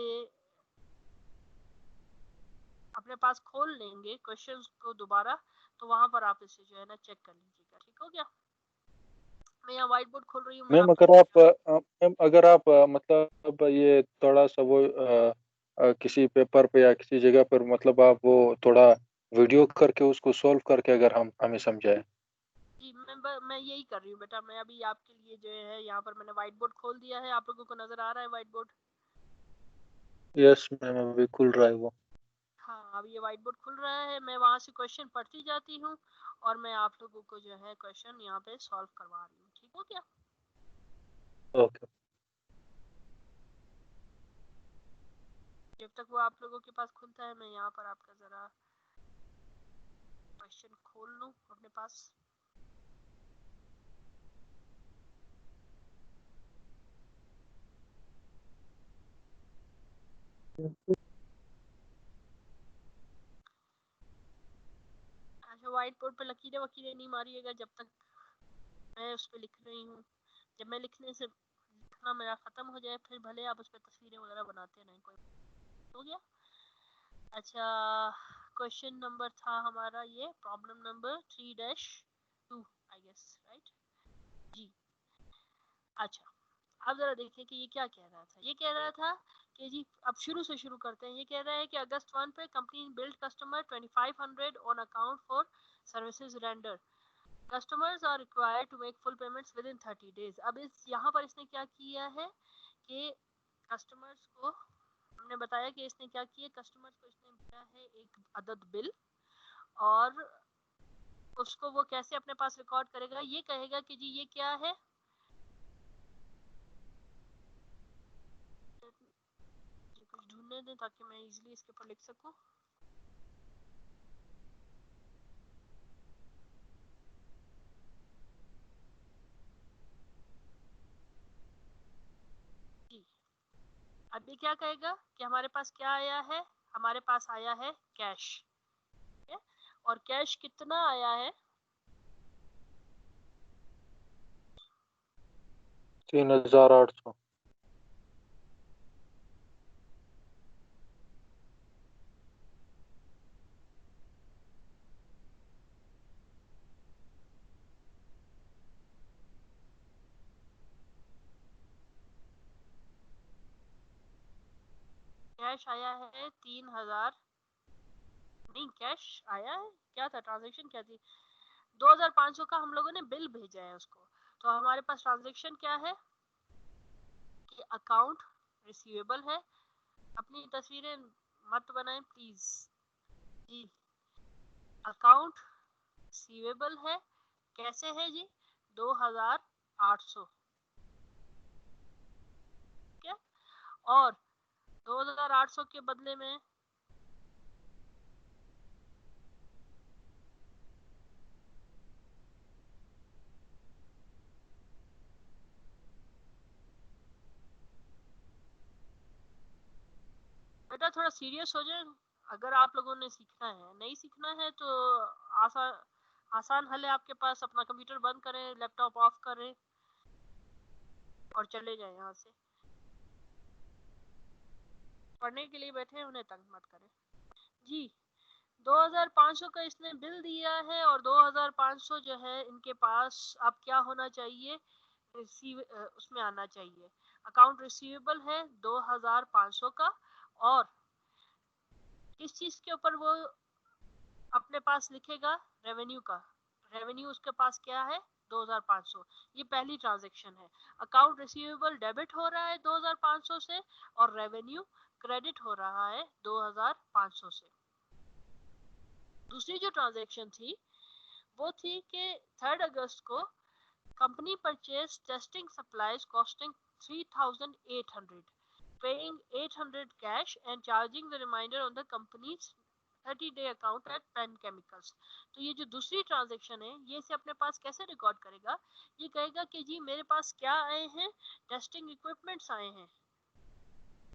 अपने पास खोल लेंगे क्वेश्चंस को दोबारा, तो वहां पर आप इसे जो है ना चेक कर लीजिएगा। ठीक हो गया? मैं यहाँ व्हाइट बोर्ड खोल रही हूँ। मैम अगर आप मतलब ये थोड़ा सा वो किसी पेपर पे या किसी जगह पर मतलब आप वो थोड़ा वीडियो करके उसको सॉल्व करके अगर हमें समझाए। जी मैं यही कर रही हूँ बेटा। मैं अभी आपके लिए जो है यहाँ पर मैंने व्हाइट बोर्ड खोल दिया है। आप लोगों को नजर आ रहा है व्हाइट बोर्ड? यस मैम, अभी खुल रहा है वो। हाँ, अब ये व्हाइट बोर्ड खुल रहा है। मैं वहां से क्वेश्चन पढ़ती जाती हूँ और मैं आप लोगों को जो है क्वेश्चन यहाँ पे सॉल्व करवा रही हूँ। ठीक हो गया? ओके। जब तक वो आप लोगों के पास खुलता है, मैं यहाँ पर आपका जरा क्वेश्चन खोल लूँ अपने पास। अच्छा, व्हाइट बोर्ड पे लकीरें वकीरें नहीं मारिएगा जब तक मैं उस पर लिख रही हूँ। जब मैं लिखने से लिखना मेरा खत्म हो जाए, फिर भले आप उस पर तस्वीरें वगैरह बनाते रहें, कोई। हो गया? अच्छा, क्वेश्चन नंबर था हमारा ये problem number 3-2 I guess, right? जी। अच्छा, अब जरा देखिए कि ये क्या कह रहा था। ये कह रहा था कि जी, अब शुरू से शुरू करते हैं। ये कह रहा है कि अगस्त 1 पे company billed customer 2500 on account for services render. Customers are required to make full payments within 30 days. अब इस यहाँ पर इसने क्या किया है कि कस्टमर्स को हमने बताया कि इसने क्या किया, कस्टमर्स को इसने दिया है एक अदद बिल, और उसको वो कैसे अपने पास रिकॉर्ड करेगा? ये कहेगा कि जी ये क्या है, कुछ ढूंढने दें ताकि मैं इजीली इसके ऊपर लिख सकूं। जी, अब ये क्या कहेगा कि हमारे पास क्या आया है? हमारे पास आया है कैश, ठीक है? और कैश कितना आया है? 3800। कैश आया है 3000। नहीं, कैश आया है, क्या था ट्रांजैक्शन, क्या थी? 2500 का हम लोगों ने बिल भेजा है उसको। तो हमारे पास ट्रांजैक्शन क्या है कि अकाउंट रिसीवेबल है। अपनी तस्वीरें मत बनाएं प्लीज जी। अकाउंट रिसीवेबल है, कैसे है जी? 2800, ठीक है? और 2800 के बदले में बेटा थोड़ा सीरियस हो जाए। अगर आप लोगों ने सीखना है, नहीं सीखना है तो आसान आसान हल है आपके पास। अपना कंप्यूटर बंद करें, लैपटॉप ऑफ करें और चले जाएं यहाँ से। पढ़ने के लिए बैठे हैं, उन्हें तंग मत करें जी। 2500 का इसने बिल दिया है और 2500 जो है इनके पास अब क्या होना चाहिए? रिसीव उसमें आना चाहिए। अकाउंट रिसीवेबल है 2500 का, और किस चीज के ऊपर वो अपने पास लिखेगा? रेवेन्यू का। रेवेन्यू उसके पास क्या है? 2500। ये पहली ट्रांजैक्शन है। अकाउंट रिसीवेबल डेबिट हो रहा है 2500 से, और रेवेन्यू क्रेडिट हो रहा है 2500 से। दूसरी जो ट्रांजैक्शन थी वो थी कि 3 अगस्त को company purchase testing supplies costing 3800, paying 800 cash and charging the remainder on the company's 30-day account at Penn Chemicals। तो ये जो दूसरी ट्रांजैक्शन है, ये से अपने पास कैसे रिकॉर्ड करेगा? ये कहेगा कि जी मेरे पास क्या आए हैं? टेस्टिंग इक्विपमेंट्स आए हैं,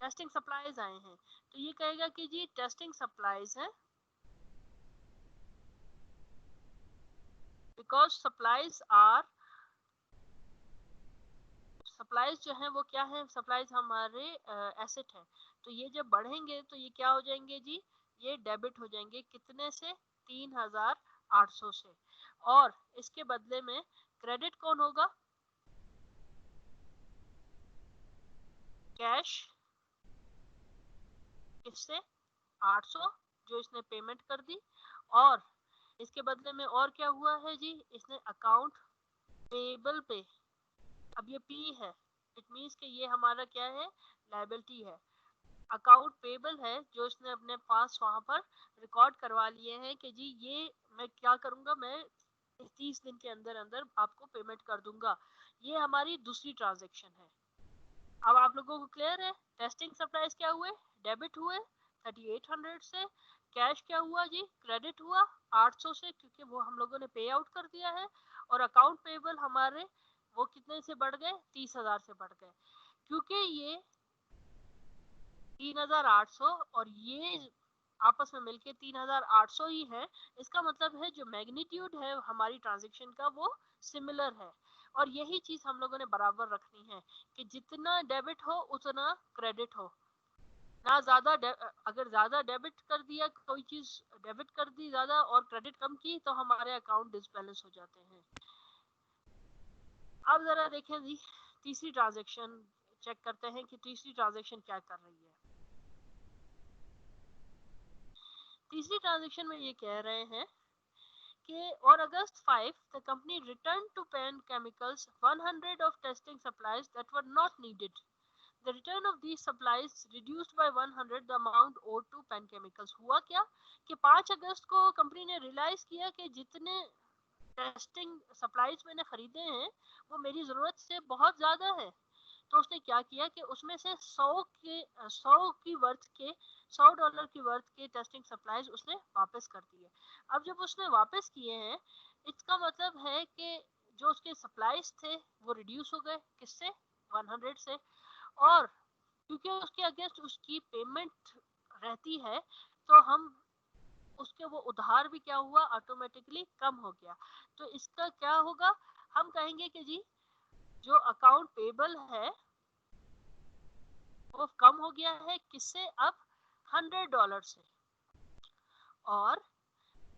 टेस्टिंग सप्लाईज आए हैं। तो ये कहेगा कि जी टेस्टिंग सप्लाईज है, बिकॉज सप्लाईज जो है वो क्या है? सप्लाईज हमारे एसेट है। तो ये जब बढ़ेंगे तो ये क्या हो जाएंगे जी? ये डेबिट हो जाएंगे कितने से, 3800 से। और इसके बदले में क्रेडिट कौन होगा, कैश इससे 800 जो इसने पेमेंट कर दी। और इसके बदले में और क्या हुआ है जी, इसने अकाउंट पेबल पे, अब ये पी है, इट मींस कि ये हमारा क्या है, लायबिलिटी है। अकाउंट पेबल है जो इसने अपने पास वहां पर रिकॉर्ड करवा लिए हैं कि जी ये मैं क्या करूंगा, मैं 30 दिन के अंदर अंदर आपको पेमेंट कर दूंगा। ये हमारी दूसरी ट्रांजैक्शन है। अब आप लोगों को क्लियर है, टेस्टिंग सप्लाईज क्या हुए, डेबिट हुए 3800 से, कैश क्या हुआ जी, क्रेडिट हुआ 800 से क्योंकि वो हम लोगों ने पे आउट कर दिया है। और अकाउंट पेबल हमारे वो कितने से बढ़ गए, 30,000 से बढ़ गए। क्योंकि ये 3800 और ये आपस में मिलके 3800 ही है, इसका मतलब है जो मैग्नीट्यूड है हमारी ट्रांजैक्शन का वो सिमिलर है। और यही चीज हम लोगों ने बराबर रखनी है कि जितना डेबिट हो उतना क्रेडिट हो, ना ज्यादा अगर ज्यादा डेबिट कर दिया कोई चीज, डेबिट कर दी ज्यादा और क्रेडिट कम की तो हमारे अकाउंट डिसबैलेंस हो जाते हैं। अब जरा देखें जी तीसरी ट्रांजैक्शन, चेक करते हैं कि तीसरी ट्रांजैक्शन क्या कर रही है। तीसरी ट्रांजैक्शन में ये कह रहे हैं कि on August 5 the company returned to Penn Chemicals 100 of testing supplies that were not needed. The return of these supplies reduced by 100 the amount owed to Penn Chemicals. हुआ क्या कि 5 अगस्त को कंपनी ने रियलाइज किया कि जितने टेस्टिंग सप्लाईज मैंने खरीदे हैं वो मेरी जरूरत से बहुत ज्यादा है। तो उसने क्या किया कि उसमें से 100 की वर्थ के $100 की वर्थ के टेस्टिंग सप्लाईज उसने वापस कर दिए। अब जब उसने वापस किए हैं, इसका मतलब है कि जो उसके सप्लाईज थे वो रिड्यूस हो गए, किससे, 100 से। और क्योंकि उसके अगेंस्ट उसकी पेमेंट रहती है तो हम उसके वो उधार भी क्या हुआ, ऑटोमेटिकली कम हो गया। तो इसका क्या होगा, हम कहेंगे कि जी जो अकाउंट पेबल है वो कम हो गया है किससे, अब $100 से। और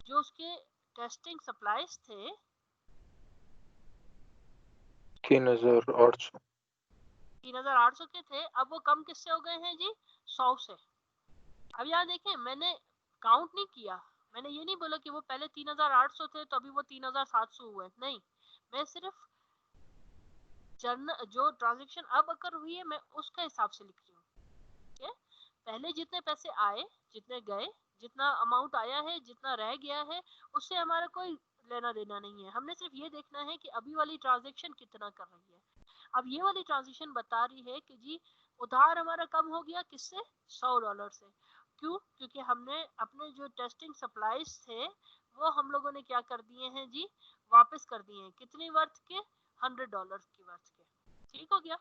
जो उसके टेस्टिंग सप्लाईज थे 3800 के थे, अब वो कम किससे हो गए हैं जी, 100 से। अब यहाँ देखें मैंने काउंट नहीं किया, मैंने ये नहीं बोला कि वो पहले 3800 थे तो अभी वो 3700 हुए, नहीं, मैं सिर्फ जो ट्रांजैक्शन अब अकर हुई है मैं उसका हिसाब से लिख रही हूँ। ठीक है, पहले जितने पैसे आए, जितने गए, जितना अमाउंट आया है, जितना रह गया है, उससे हमारा कोई लेना देना नहीं है। हमने सिर्फ ये देखना है कि अभी वाली ट्रांजैक्शन कितना कर रही है। अब ये वाली ट्रांजैक्शन बता रही है कि जी उधार हमारा कम हो गया किससे, $100 से। क्यों, क्योंकि हमने अपने जो टेस्टिंग सप्लाईज थे वो हम लोगों ने क्या कर दिए हैं जी, वापस कर दिए हैं, कितनी वर्थ के, $100 की वर्थ के। ठीक हो गया,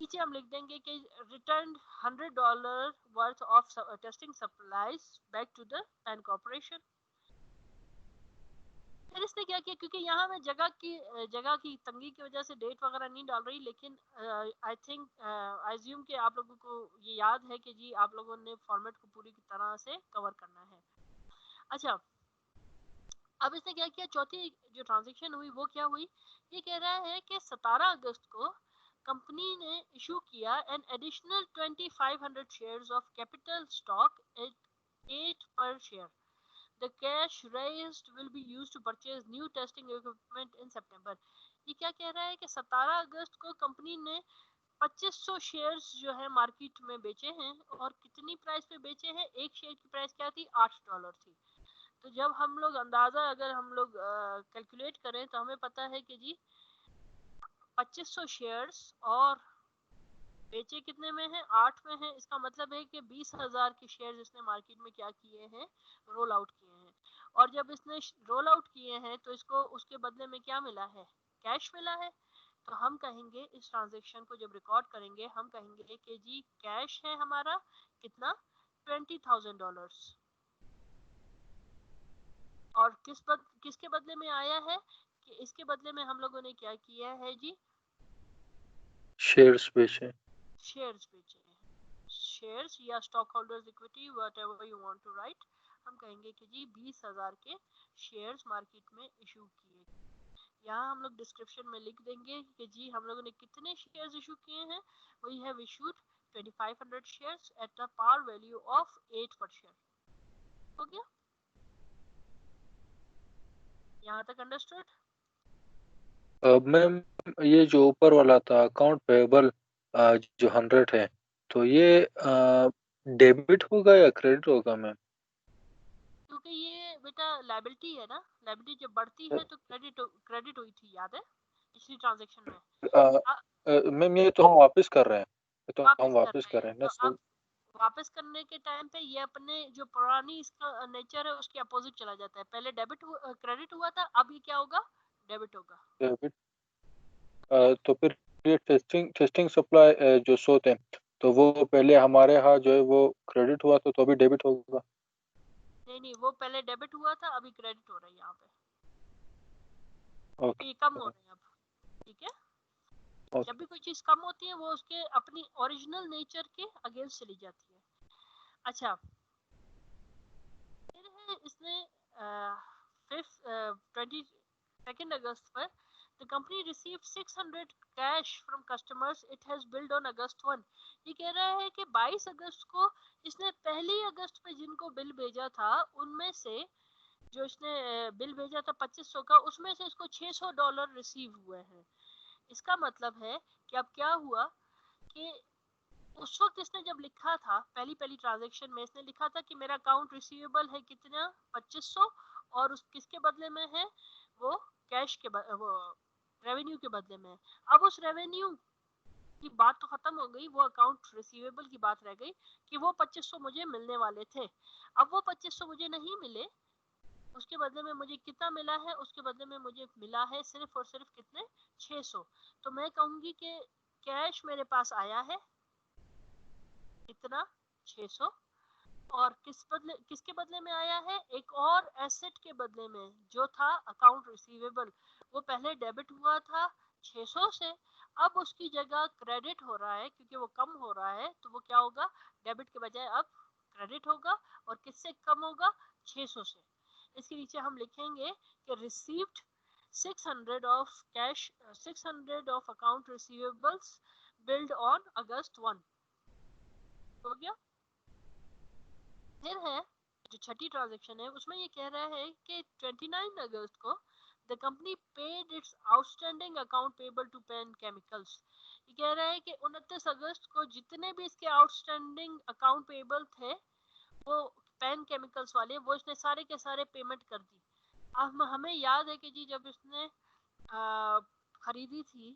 नीचे हम लिख देंगे कि return $100 worth of testing supplies back to the Penn corporation. फिर इसने क्या किया, क्योंकि यहाँ मैं जगह की तंगी की वजह से डेट वगैरह नहीं डाल रही, लेकिन आई थिंक आई अज्यूम कि आप लोगों को ये याद है कि जी आप लोगों ने फॉर्मेट को पूरी तरह से कवर करना है। अच्छा, अब इसने क्या किया, चौथी जो ट्रांजैक्शन हुई वो क्या हुई, ये कह रहा है कि 17 अगस्त को कंपनी ने इशू किया an additional 2500 shares of capital stock at 8 per share. The cash raised will be used to purchase new testing equipment in September. ये क्या कह रहा है कि 17 अगस्त को कंपनी ने 2500 शेयर्स जो है मार्केट में बेचे हैं। और कितनी प्राइस पे बेचे हैं, एक शेयर की प्राइस क्या थी, $8 थी। तो जब हम लोग अंदाजा अगर हम लोग कैलकुलेट करें तो हमें पता है कि जी 2500 शेयर्स और बेचे कितने में है, 8 में है। इसका मतलब है कि 20,000 के शेयर इसने मार्केट में क्या किए हैं, रोल आउट किए हैं। और जब इसने रोल आउट किए हैं तो इसको उसके बदले में क्या मिला है, कैश मिला है। तो हम कहेंगे इस ट्रांजैक्शन को जब रिकॉर्ड करेंगे हम कहेंगे कि जी कैश है हमारा कितना, $20,000। और किसके बदले में आया है, कि इसके बदले में हम लोगों ने क्या किया है जी, शेयर्स बेचे। शेयर्स बेचे हैं। शेयर्स या stock holders equity whatever you want to write, हम कहेंगे कि जी 20,000 के शेयर्स मार्केट में इशू किए। यहाँ हम लोग डिस्क्रिप्शन में लिख देंगे कि जी हम लोगों ने कितने शेयर्स इशू किए हैं। We have issued 2500 shares at a par value of 8 per share. हो गया, यहाँ तक अंडरस्टूड? मैम ये जो ऊपर वाला था अकाउंट पेबल जो 100 है, तो ये डेबिट होगा या क्रेडिट होगा मैम? क्योंकि ये बेटा लायबिलिटी है ना, लायबिलिटी जब बढ़ती है तो क्रेडिट हुई थी, याद है पिछली ट्रांजैक्शन में। मैम ये तो हम वापस कर रहे हैं, ये तो हम वापस कर रहे हैं ना तो अब वापस करने के टाइम पे ये अपने जो पुरानी इसका नेचर है उसके अपोजिट चला जाता है। पहले क्रेडिट हुआ था, अब ये क्या होगा, डेबिट होगा। डेबिट। तो फिर ये टेस्टिंग सप्लाई जो 100 थे, तो वो पहले हमारे यहाँ जो है वो क्रेडिट हुआ था, तो अभी डेबिट होगा? नहीं, वो पहले डेबिट हुआ था, अभी क्रेडिट हो रहा है यहाँ पे। ओके, ये कम हो रहे हैं अब, ठीक है। जब भी कोई चीज कम होती है वो उसके अपनी ओरिजिनल नेचर के अगेंस्ट चली जाती है। अच्छा, फिर है इसने 22 अगस्त पर the company received 600 cash from customers it has billed on August 1। ये कह रहा है कि 22 अगस्त को इसने 1 अगस्त पे जिनको बिल भेजा था उनमें से जो इसने बिल भेजा था 2500 का, उसमें से इसको $600 रिसीव हुए हैं। इसका मतलब है कि अब क्या हुआ कि उस वक्त इसने जब लिखा था पहली ट्रांजैक्शन में इसने लिखा था कि मेरा अकाउंट रिसीवेबल है कितना 2500, और उस किसके बदले में है, वो कैश के वो रेवेन्यू के बदले में। अब उस रेवेन्यू की बात तो खत्म हो गई, वो अकाउंट रिसीवेबल की बात रह गई कि वो 2500 मुझे मिलने वाले थे। अब वो 2500 मुझे नहीं मिले, उसके बदले में मुझे कितना मिला है, उसके बदले में मुझे मिला है सिर्फ और सिर्फ कितने, 600। तो मैं कहूंगी कि कैश मेरे पास आया है कितना, 600, और किसके बदले में आया है, एक और एसेट के बदले में जो था अकाउंट रिसीवेबल। वो पहले डेबिट हुआ था 600 से, अब उसकी जगह क्रेडिट हो रहा है क्योंकि वो कम हो रहा है, तो वो क्या होगा, डेबिट के बजाय अब क्रेडिट होगा। और किससे कम होगा, 600 से। इसके नीचे हम लिखेंगे कि received 600 of cash, 600 of account receivables build on August 1। हो गया। फिर है जो छठी ट्रांजैक्शन है उसमें ये कह रहा है कि 29 अगस्त को the company paid its outstanding account payable to Penn chemicals. ये कह रहा है कि 29 अगस्त को जितने भी इसके आउटस्टैंडिंग अकाउंट पेबल थे वो पेन केमिकल्स वाले, वो इसने सारे के सारे पेमेंट कर दी। अब हमें याद है कि जी जब इसने खरीदी थी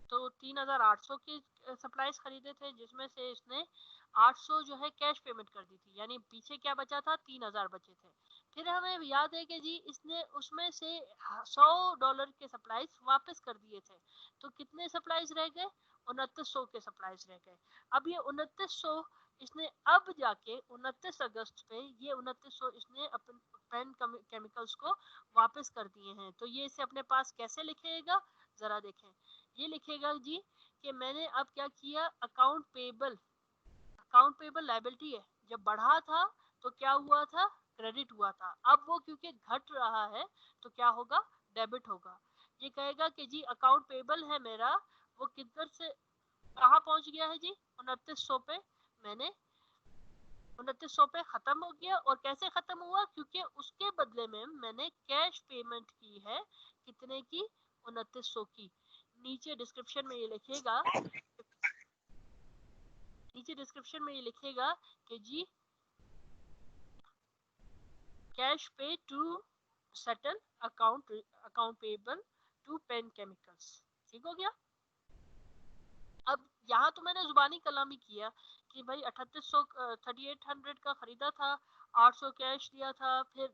तो 3800 की सप्लाईज खरीदे थे, जिसमें से इसने 800 जो है कैश पेमेंट कर दी थी, यानी पीछे क्या बचा था, 3000 बचे थे। फिर हमें याद है कि जी इसने उसमें से $100 के सप्लाईज वापस कर दिए थे, तो कितने सप्लाईज रह गए, 2900 के सप्लाईज रह गए। अब ये 2900 इसने अब जाके 29 अगस्त पे ये 2900 इसने अपन पेन केमिकल्स को वापस कर दिए हैं। तो ये इसे अपने पास कैसे लिखेगा, जरा देखें। ये लिखेगा जी कि मैंने अब क्या किया, अकाउंट पेबल लायबिलिटी है, जब बढ़ा था तो क्या हुआ था, क्रेडिट हुआ था। अब वो क्योंकि घट रहा है तो क्या होगा, डेबिट होगा। ये कहेगा कि जी अकाउंट पेबल है मेरा, वो किधर से कहाँ पहुंच गया है जी, 2900 पे। मैंने 2900 पे खत्म हो गया, और कैसे खत्म हुआ, क्योंकि उसके बदले में मैंने कैश पेमेंट की है कितने की, 2900 की। नीचे डिस्क्रिप्शन में ये लिखेगा कि जी cash pay to settle account payable to Penn chemicals. ठीक हो गया। अब यहाँ तो मैंने जुबानी कलामी किया कि भाई 3800 का खरीदा था, 800 कैश दिया था, फिर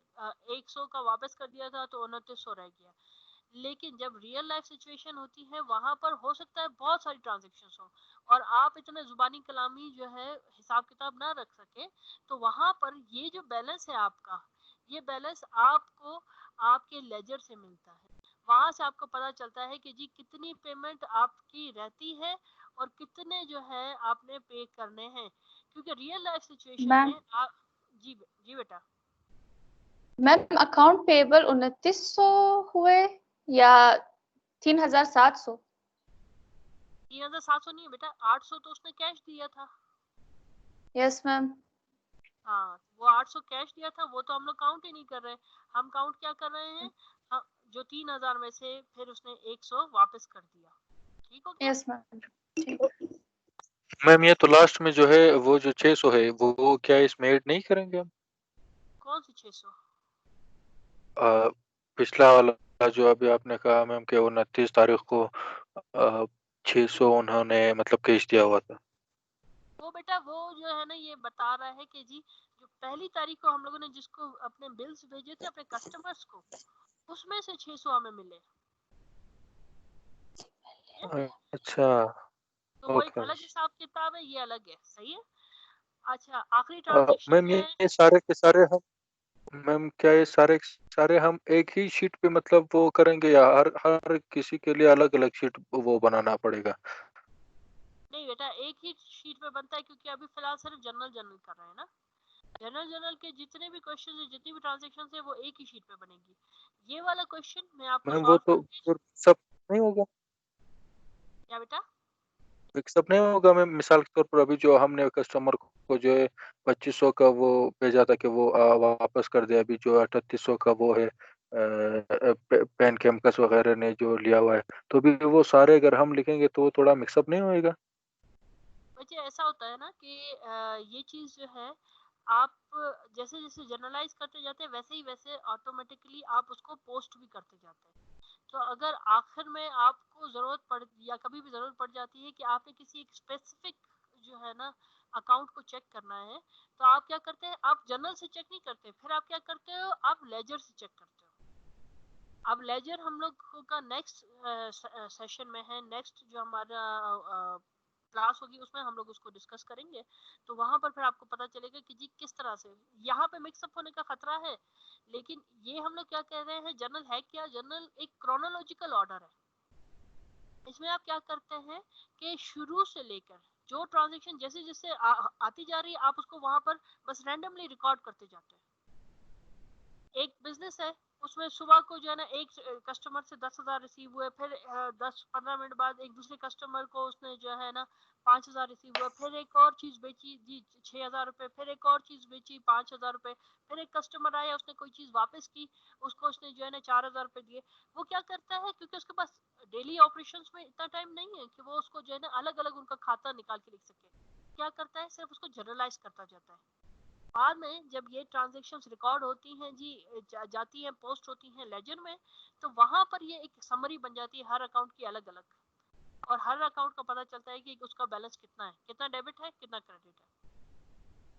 100 का वापस कर दिया था, तो 2900 रह गया। लेकिन जब रियल लाइफ सिचुएशन होती है वहां पर हो सकता है बहुत सारी ट्रांजैक्शंस हो और आप इतने जुबानी कलामी जो है हिसाब किताब ना रख सके, तो वहां पर ये जो बैलेंस है आपका, ये बैलेंस आपको आपके लेजर से मिलता है। वहां से आपको पता चलता है कि जी कितनी पेमेंट आपकी रहती है और कितने जो है आपने पे करने हैं। क्योंकि रियल लाइफ सिचुएशन मैम में जी जी बेटा। मैम अकाउंट पेबल 2900 हुए या 3700? 3700 नहीं है बेटा, 800 तो उसने कैश दिया था। Yes ma'am. हाँ, वो 800 कैश दिया था, वो तो हम लोग काउंट ही नहीं कर रहे। हम काउंट क्या कर रहे हैं, हाँ, जो 3000 में से फिर उसने 100 वापस कर दिया। ठीक हो गया? यस मैम ठीक। मैम ये तो लास्ट में जो है वो जो 600 है वो क्या इसमें ऐड नहीं करेंगे हम? कौन सी 600? पिछला वाला जो अभी आपने कहा मैम कि 29 तारीख को 600 उन्होंने मतलब कैश दिया हुआ था। वो बेटा वो जो है ना ये बता रहा है कि जी जो पहली तारीख को हम लोगों ने जिसको अपने बिल्स भेजे थे अपने कस्टमर्स को, उसमें से 600 हमें मिले। अच्छा तो वो एक ओके। अलग हिसाब किताब है, ये अलग है। सही है। अच्छा, आखिरी ट्रांजैक्शन मैम है। ये सारे के सारे हम मैम क्या ये सारे सारे हम एक ही शीट पे मतलब वो करेंगे या हर हर किसी के लिए अलग अलग शीट वो बनाना पड़ेगा? नहीं बेटा, एक ही शीट पे बनता है, क्योंकि अभी फिलहाल सिर्फ जनरल जनरल कर रहे हैं ना। जनरल के जितने भी क्वेश्चन है, जितनी भी ट्रांजैक्शन है, वो एक ही शीट पे बनेगी। ये वाला क्वेश्चन मैं आपको मैम वो सॉल्व तो करके। फिर सब नहीं होगा? क्या बेटा? मिक्सअप नहीं होगा मैम? मिसाल के तौर पर अभी जो हमने कस्टमर को जो है 2500 का वो भेजा था कि वो वापस कर दे, अभी जो 3800 का वो है पेन कैंपस वगैरह ने जो लिया हुआ है, तो भी वो सारे अगर हम लिखेंगे तो वो थोड़ा मिक्सअप नहीं होएगा? बच्चे ऐसा होता है ना कि ये चीज जो है, आप जैसे जैसे जनरलाइज करते जाते हैं वैसे ऑटोमेटिकली आप उसको पोस्ट भी करते जाते हैं। तो अगर आखिर में आपको जरूरत पड़ या कभी भी जरूरत पड़ जाती है कि आपने किसी एक स्पेसिफिक जो है ना अकाउंट को चेक करना है, तो आप क्या करते हैं, आप जनरल से चेक नहीं करते, फिर आप क्या करते हो, आप लेजर से चेक करते हो। अब लेजर हम लोग का नेक्स्ट सेशन में है, नेक्स्ट जो हमारा क्लास होगी उसमें हम लोग उसको डिस्कस करेंगे। तो वहां पर फिर आपको पता चलेगा कि जी किस तरह से यहाँ पे मिक्सअप होने का खतरा है। लेकिन ये हम लोग क्या कह रहे हैं, जनरल है क्या, जनरल एक क्रोनोलॉजिकल ऑर्डर है। इसमें आप क्या करते हैं कि शुरू से लेकर जो ट्रांजेक्शन जैसे जैसे आती जा रही है, आप उसको वहां पर बस रैंडमली रिकॉर्ड करते जाते हैं। एक बिजनेस है, उसमें सुबह को जो है ना एक कस्टमर से 10,000 रिसीव हुए, फिर 10-15 मिनट बाद एक दूसरे कस्टमर को उसने जो है ना 5,000 रिसीव हुआ, फिर एक और चीज बेची जी 6,000 रुपए, फिर एक और चीज बेची 5,000 रुपए, फिर एक कस्टमर आया उसने कोई चीज वापस की, उसको उसने जो है ना 4,000 रुपए दिए। वो क्या करता है, क्योंकि उसके पास डेली ऑपरेशंस में इतना टाइम नहीं है कि वो उसको जो है ना अलग अलग उनका खाता निकाल के लिख सके, क्या करता है, सिर्फ उसको जनरलाइज करता जाता है। बाद में जब ये ट्रांजैक्शंस रिकॉर्ड होती हैं जी, जाती हैं, पोस्ट होती हैं लेजर में, तो वहां पर ये एक समरी बन जाती है हर अकाउंट की अलग अलग, और हर अकाउंट का पता चलता है कि उसका बैलेंस कितना है, कितना डेबिट है, कितना क्रेडिट है।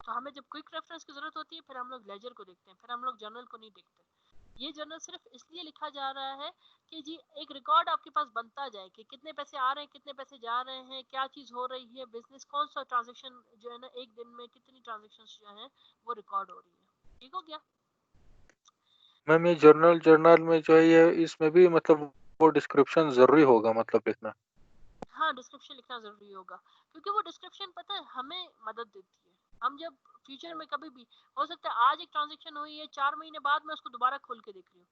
तो हमें जब क्विक रेफरेंस की जरूरत होती है, फिर हम लोग लेजर को देखते हैं, फिर हम लोग जर्नल को नहीं देखते। ये जर्नल सिर्फ इसलिए लिखा जा रहा है कि जी एक रिकॉर्ड आपके पास बनता जाए कि कितने पैसे आ रहे हैं, कितने पैसे जा रहे हैं, क्या चीज हो रही है, बिजनेस कौन सा ट्रांजैक्शन जो है ना एक दिन में कितनी ट्रांजैक्शंस जो है वो रिकॉर्ड हो रही है। ठीक हो गया? मैम ये जर्नल जर्नल में जो है ये इसमें भी मतलब वो डिस्क्रिप्शन जरूरी होगा मतलब लिखना? हाँ, डिस्क्रिप्शन लिखना जरूरी होगा, क्योंकि वो डिस्क्रिप्शन पता है हमें मदद देती है। हम जब फ्यूचर में कभी भी, हो सकता है आज एक ट्रांजैक्शन हुई है, 4 महीने बाद मैं उसको दोबारा खोल के देख रही हूँ,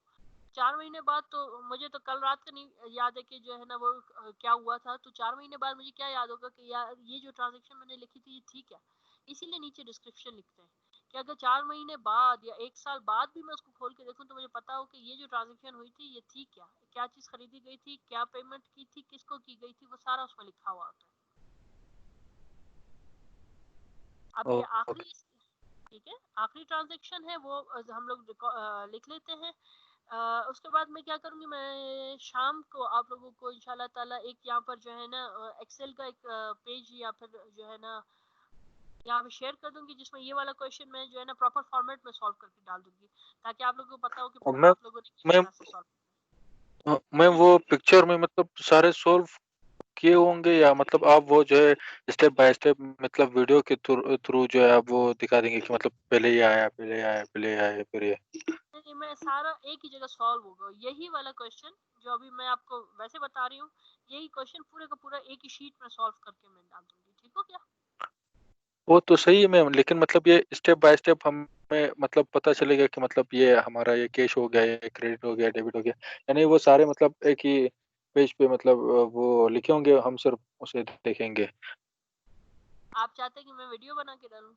4 महीने बाद तो मुझे तो कल रात का नहीं याद है कि जो है ना वो क्या हुआ था, तो 4 महीने बाद मुझे क्या याद होगा कि यार ये जो ट्रांजेक्शन मैंने लिखी थी ये थी क्या। इसीलिए नीचे डिस्क्रिप्शन लिखते हैं कि अगर 4 महीने बाद या 1 साल बाद भी मैं उसको खोल के देखूं, तो मुझे पता हो कि ये जो ट्रांजेक्शन हुई थी ये थी क्या, क्या चीज खरीदी गई थी, क्या पेमेंट की थी, किसको की गई थी, वो सारा उसमें लिखा हुआ होता है। अब ये ओके। आखिरी, ठीक है, आखिरी ट्रांजेक्शन है वो हम लोग लिख लेते हैं। उसके बाद मैं क्या करूंगी, मैं शाम को आप लोगों को इंशाल्लाह ताला एक यहाँ पर जो है ना एक्सेल का एक पेज या फिर जो है ना यहाँ पे शेयर कर दूंगी, जिसमें ये वाला क्वेश्चन मैं जो है ना प्रॉपर फॉर्मेट में सॉल्व करके डाल दूंगी, ताकि आप लोगों को पता हो कि और मैं आप लोगों ने किस मैं तरह से सॉल्व। मैं वो पिक्चर में मतलब सारे सॉल्व किए होंगे या मतलब आप वो जो है स्टेप बाय स्टेप मतलब वीडियो के थ्रू जो है आप वो दिखा देंगे कि मतलब पहले ये आया, पहले ये आया, पहले ये आया, फिर ये? नहीं, मैं सारा एक ही जगह सॉल्व होगा, यही वाला क्वेश्चन जो अभी मैं आपको वैसे बता रही हूँ, यही क्वेश्चन पूरे का पूरा एक ही शीट में सॉल्व करके मैं डाल दूंगी। ठीक हो गया? वो तो सही है मैम, लेकिन मतलब ये स्टेप बाय स्टेप हमें मतलब पता चलेगा कि मतलब ये हमारा ये कैश हो गया, ये क्रेडिट हो गया, डेबिट हो गया, यानी वो सारे मतलब एक ही पेज पे मतलब वो लिखे होंगे, हम सिर्फ उसे देखेंगे। आप चाहते हैं कि मैं वीडियो बना के डालूं?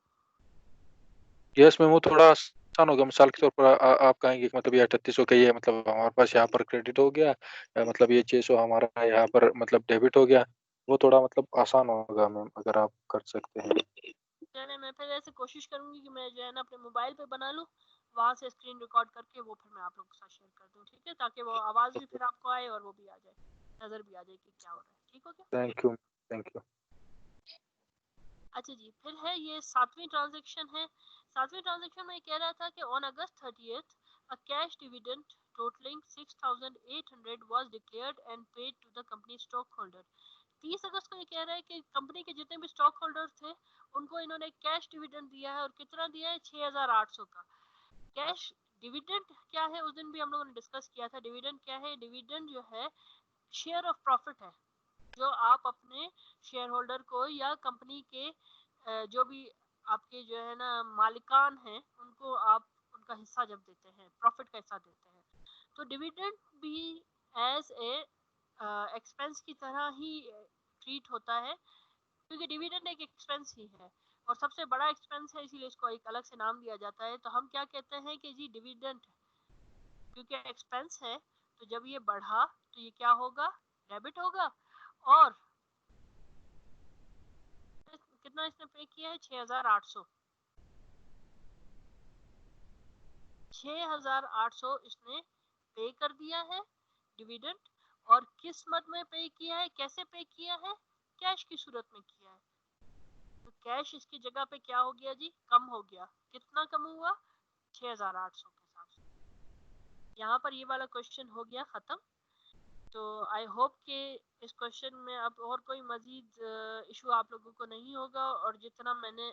यस मैम, वो थोड़ा आसान होगा। मिसाल के तौर पर आप कहेंगे कि मतलब ये 3800 का ये मतलब हमारे पास यहाँ पर क्रेडिट हो गया, मतलब ये 600 हमारा यहाँ पर मतलब डेबिट हो गया। वो थोड़ा मतलब आसान होगा मैम, अगर आप कर सकते हैं। चलिए, मैं फिर ऐसे कोशिश करूंगी कि मैं जो है ना अपने मोबाइल पे बना लूं, वहां से स्क्रीन रिकॉर्ड करके वो फिर मैं आप लोगों के साथ शेयर कर दूं, ठीक है? ताकि वो आवाज भी फिर आपको आए और वो भी आ जाए, नजर भी आ जाए कि क्या हो रहा है। ठीक हो गया? Thank you, thank you. अच्छा जी, फिर है ये 7वीं ट्रांजैक्शन है। 7वीं ट्रांजैक्शन में कह रहा था कि on August 30th a cash dividend totaling 6800 was declared and paid to the company stockholder। 30 अगस्त को ये कह रहा है कि कंपनी के जितने भी स्टॉक होल्डर्स थे उनको इन्होंने कैश डिविडेंड दिया है, और कितना दिया है? 6800 का कैश डिविडेंड। क्या है, उस दिन भी हम लोगों ने डिस्कस किया था। डिविडेंड क्या है? डिविडेंड जो है शेयर ऑफ प्रॉफिट है, जो आप अपने शेयर होल्डर को या कंपनी के जो भी आपके जो है ना मालिकान हैं उनको आप उनका हिस्सा जब देते हैं, प्रॉफिट का हिस्सा देते हैं, तो डिविडेंड भी एज ए एक्सपेंस की तरह ही ट्रीट होता है, क्योंकि डिविडेंड एक एक्सपेंस ही है और सबसे बड़ा एक्सपेंस है, इसीलिए इसको एक अलग से नाम दिया जाता है। तो हम क्या कहते हैं कि जी डिविडेंड, क्योंकि एक्सपेंस है तो जब ये बढ़ा तो ये क्या होगा? डेबिट होगा। और कितना इसने पे किया है? 6800। 6800 इसने पे कर दिया है डिविडेंड। और किस मद में पे किया है? कैसे पे किया है? कैश की सूरत में किया है। तो कैश इसकी जगह पे क्या हो गया जी? कम हो गया। कितना कम हुआ? 6800 के हिसाब से। यहाँ पर ये वाला क्वेश्चन हो गया खत्म। तो आई होप कि इस क्वेश्चन में अब और कोई मजीद इशू आप लोगों को नहीं होगा, और जितना मैंने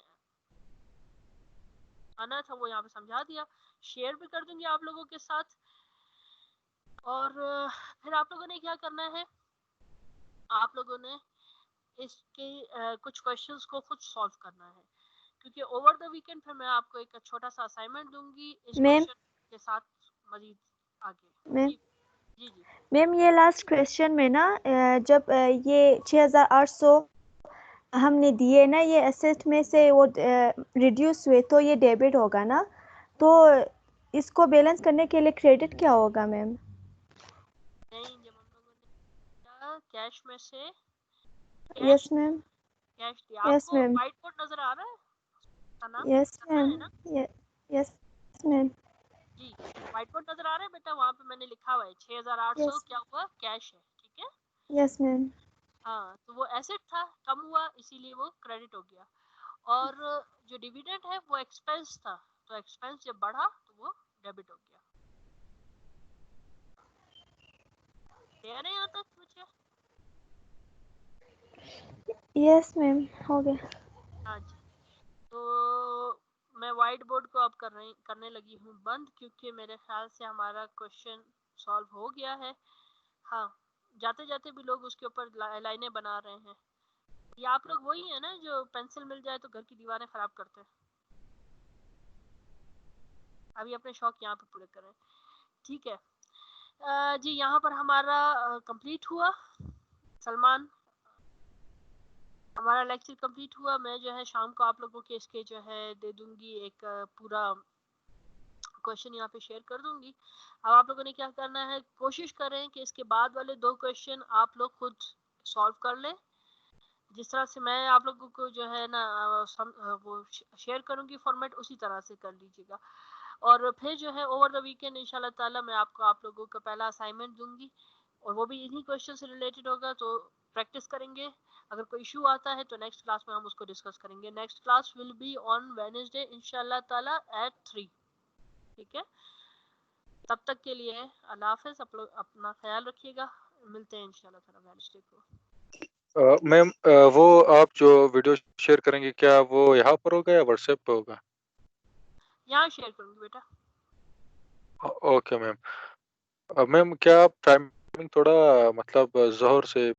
आना था वो यहाँ पे समझा दिया, शेयर भी कर दूंगी आप लोगों के साथ। और फिर आप लोगों ने क्या करना है? आप लोगों ने इसके कुछ क्वेश्चंस को खुद सॉल्व करना है, क्योंकि ओवर द वीकेंड फिर मैं आपको एक छोटा सा असाइनमेंट दूंगी इस मैम क्वेश्चन के साथ मजीद आगे। मैम जी जी जी। मैम ये लास्ट क्वेश्चन में ना जब ये 6800 हमने दिए ना, ये एसेट में से वो रिड्यूस हुए तो ये डेबिट होगा ना, तो इसको बैलेंस करने के लिए क्रेडिट क्या होगा मैम? नहीं, जब हम लोगों ने कैश में से यस मैम। कैश दिया, यस आपको मैम। व्हाइट बोर्ड नजर आ रहा है? करना यस करना मैम। है ना? Yes ma'am. जी, व्हाइट बोर्ड नजर आ रहा है बेटा? वहाँ पे मैंने लिखा हुआ है 6800 यस। क्या हुआ? कैश है, ठीक है? Yes ma'am. हाँ, तो वो एसेट था, कम हुआ, इसीलिए वो क्रेडिट हो गया। और जो डिविडेंड है वो एक्सपेंस था, तो एक्सपेंस जब बढ़ा तो वो डेबिट हो गया। क्लियर है यहाँ तक मुझे? यस मैम, हो गया। हाँ जी। तो मैं व्हाइट बोर्ड को अब करने लगी हूँ बंद, क्योंकि मेरे ख्याल से हमारा क्वेश्चन सॉल्व हो गया है। हाँ, जाते जाते भी लोग उसके ऊपर लाइनें बना रहे हैं। ये आप लोग वही है ना जो पेंसिल मिल जाए तो घर की दीवारें खराब करते हैं? अभी अपने शौक यहाँ पे पूरे करें, ठीक है? जी, यहाँ पर हमारा कंप्लीट हुआ। सलमान, हमारा लेक्चर कंप्लीट हुआ। मैं जो है शाम को आप लोगों के इसके जो है दे दूंगी एक पूरा क्वेश्चन यहाँ पे शेयर कर दूंगी। अब आप लोगों ने क्या करना है? कोशिश करें कि इसके बाद वाले 2 क्वेश्चन आप लोग खुद सॉल्व कर लें। जिस तरह से मैं आप लोगों को जो है ना वो शेयर करूंगी फॉर्मेट, उसी तरह से कर लीजिएगा। और फिर जो है ओवर द वीकेंड इंशाल्लाह ताला मैं आप लोगों को पहला असाइनमेंट दूंगी, और वो भी इन्हीं क्वेश्चन से रिलेटेड होगा, तो प्रैक्टिस करेंगे। अगर कोई इशू आता है तो नेक्स्ट क्लास में हम उसको डिस्कस करेंगे। Next class will be on Wednesday इंशाल्लाह ताला एट 3, ठीक है? तब तक के लिए अल्लाह हाफिज। आप लोग अपना ख्याल रखिएगा, मिलते हैं इंशाल्लाह ताला वेडनेसडे को। मैम वो आप जो वीडियो शेयर करेंगे क्या वो यहाँ पर होगा या व्हाट्सएप पे होगा? यहाँ शेयर करूंगी बेटा। Okay ma'am. मैम क्या आप टाइमिंग थोड़ा मतलब ज़ोहर से